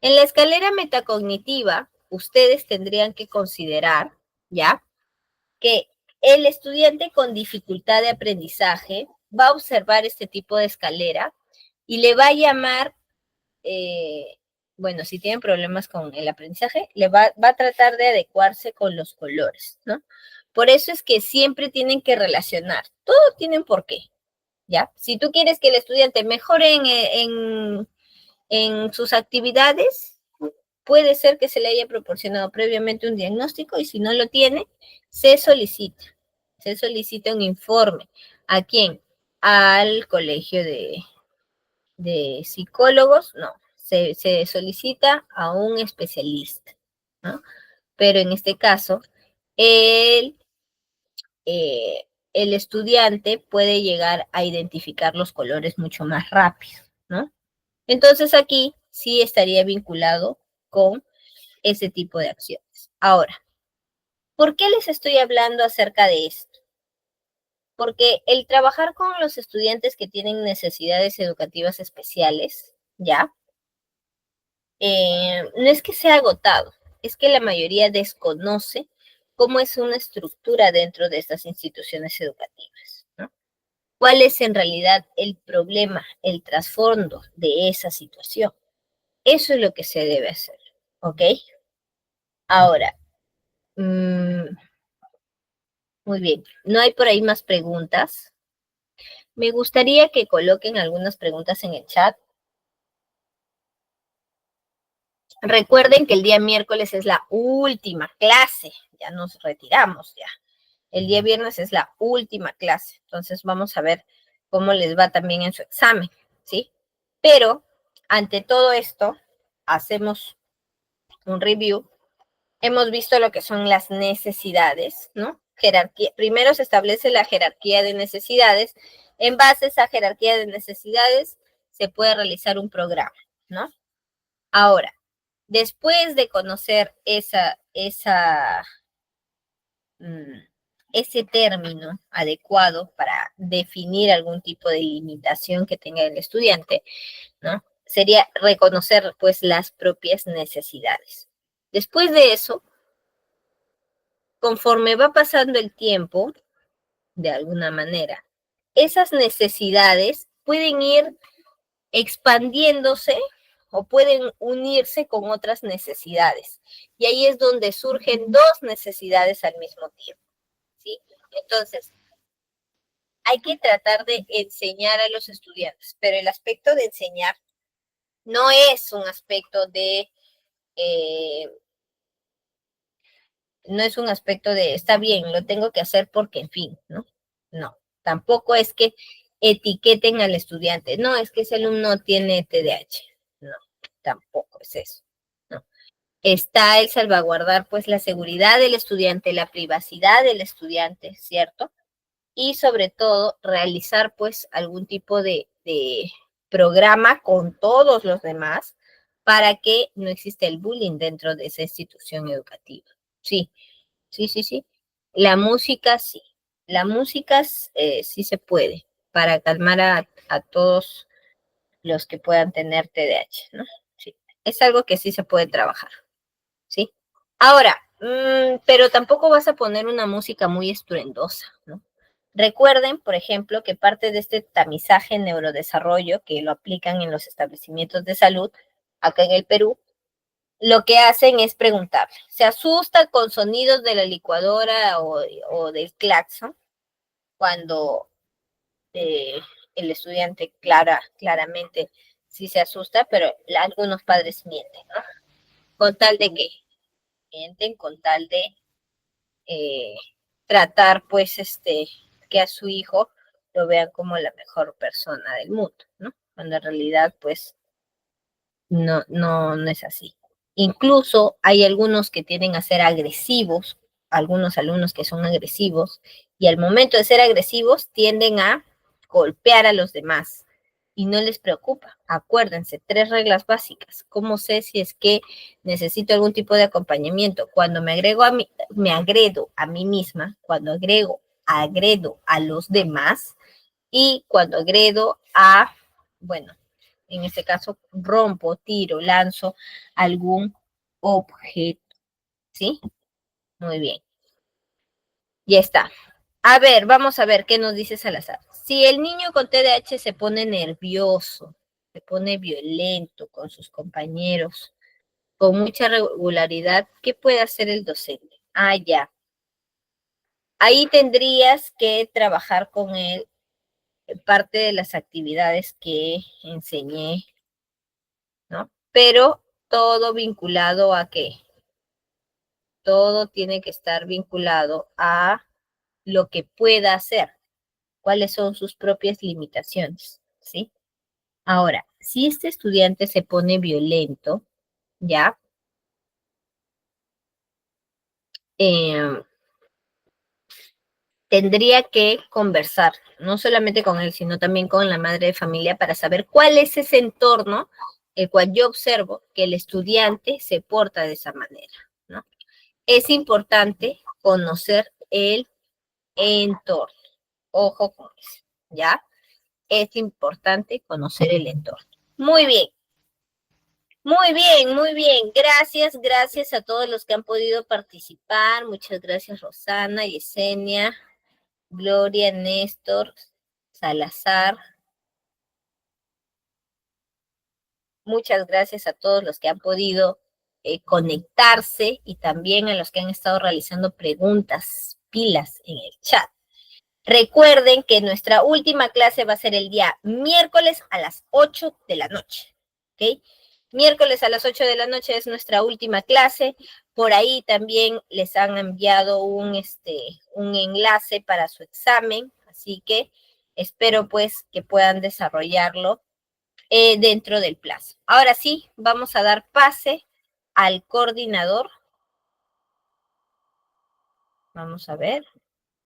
Speaker 1: En la escalera metacognitiva, ustedes tendrían que considerar, ¿ya? Que el estudiante con dificultad de aprendizaje va a observar este tipo de escalera y le va a llamar, bueno, si tienen problemas con el aprendizaje, le va a tratar de adecuarse con los colores, ¿no? Por eso es que siempre tienen que relacionar, todo tiene un porqué, ¿ya? Si tú quieres que el estudiante mejore en sus actividades, puede ser que se le haya proporcionado previamente un diagnóstico y si no lo tiene, se solicita un informe. ¿A quién? Al colegio de psicólogos, no, se solicita a un especialista, ¿no? Pero en este caso, el, el estudiante puede llegar a identificar los colores mucho más rápido, ¿no? Entonces aquí sí estaría vinculado con ese tipo de acciones. Ahora, ¿por qué les estoy hablando acerca de esto? Porque el trabajar con los estudiantes que tienen necesidades educativas especiales, ¿ya? No es que sea agotado, es que la mayoría desconoce cómo es una estructura dentro de estas instituciones educativas, ¿no? ¿Cuál es en realidad el problema, el trasfondo de esa situación? Eso es lo que se debe hacer, ¿ok? Ahora, muy bien, ¿no hay por ahí más preguntas? Me gustaría que coloquen algunas preguntas en el chat. Recuerden que el día miércoles es la última clase, ya nos retiramos ya. El día viernes es la última clase, entonces vamos a ver cómo les va también en su examen, ¿sí? Pero ante todo esto, hacemos un review. Hemos visto lo que son las necesidades, ¿no? Jerarquía. Primero se establece la jerarquía de necesidades. En base a esa jerarquía de necesidades se puede realizar un programa, ¿no? Ahora, después de conocer ese término adecuado para definir algún tipo de limitación que tenga el estudiante, ¿no? Sería reconocer, pues, las propias necesidades. Después de eso, conforme va pasando el tiempo, de alguna manera, esas necesidades pueden ir expandiéndose, o pueden unirse con otras necesidades. Y ahí es donde surgen dos necesidades al mismo tiempo, ¿sí? Entonces, hay que tratar de enseñar a los estudiantes, pero el aspecto de enseñar no es un aspecto de, no es un aspecto de, está bien, lo tengo que hacer porque, en fin, ¿no? No, tampoco es que etiqueten al estudiante, no, es que ese alumno tiene TDAH, no, tampoco es eso, ¿no? Está el salvaguardar, pues, la seguridad del estudiante, la privacidad del estudiante, ¿cierto? Y sobre todo realizar pues algún tipo de programa con todos los demás para que no exista el bullying dentro de esa institución educativa. Sí, sí, sí, sí. La música sí. La música sí se puede para calmar a todos los que puedan tener TDAH, ¿no? Sí. Es algo que sí se puede trabajar, ¿sí? Ahora, pero tampoco vas a poner una música muy estruendosa, ¿no? Recuerden, por ejemplo, que parte de este tamizaje neurodesarrollo que lo aplican en los establecimientos de salud, acá en el Perú, lo que hacen es preguntarle, ¿se asusta con sonidos de la licuadora o del claxon? Cuando eh, el estudiante claramente sí se asusta, pero algunos padres mienten, ¿no? Con tal de que mienten, con tal de eh, tratar pues que a su hijo lo vean como la mejor persona del mundo, ¿no? Cuando en realidad pues no es así. Incluso hay algunos que tienden a ser agresivos, algunos alumnos que son agresivos, y al momento de ser agresivos tienden a golpear a los demás y no les preocupa. Acuérdense, 3 reglas básicas. ¿Cómo sé si es que necesito algún tipo de acompañamiento? Cuando me agredo a mí misma, cuando agredo a los demás y cuando agredo bueno, en este caso, rompo, tiro, lanzo algún objeto, ¿sí? Muy bien, ya está. A ver, vamos a ver qué nos dice Salazar. Si el niño con TDAH se pone nervioso, se pone violento con sus compañeros, con mucha regularidad, ¿qué puede hacer el docente? Ah, ya. Ahí tendrías que trabajar con él parte de las actividades que enseñé, ¿no? Pero todo vinculado a qué? Todo tiene que estar vinculado a lo que pueda hacer, cuáles son sus propias limitaciones, ¿sí? Ahora, si este estudiante se pone violento, ¿ya? Eh, Tendría que conversar, no solamente con él, sino también con la madre de familia para saber cuál es ese entorno el cual yo observo que el estudiante se porta de esa manera, ¿no? Es importante conocer el entorno. Ojo con eso, ¿ya? Es importante conocer el entorno. Muy bien, muy bien, muy bien. Gracias a todos los que han podido participar. Muchas gracias, Rosana, Yesenia, Gloria, Néstor, Salazar. Muchas gracias a todos los que han podido conectarse y también a los que han estado realizando preguntas, pilas en el chat. Recuerden que nuestra última clase va a ser el día miércoles a las 8 de la noche. ¿Ok? Miércoles a las 8 de la noche es nuestra última clase. Por ahí también les han enviado un enlace para su examen. Así que espero pues que puedan desarrollarlo dentro del plazo. Ahora sí, vamos a dar pase al coordinador. Vamos a ver.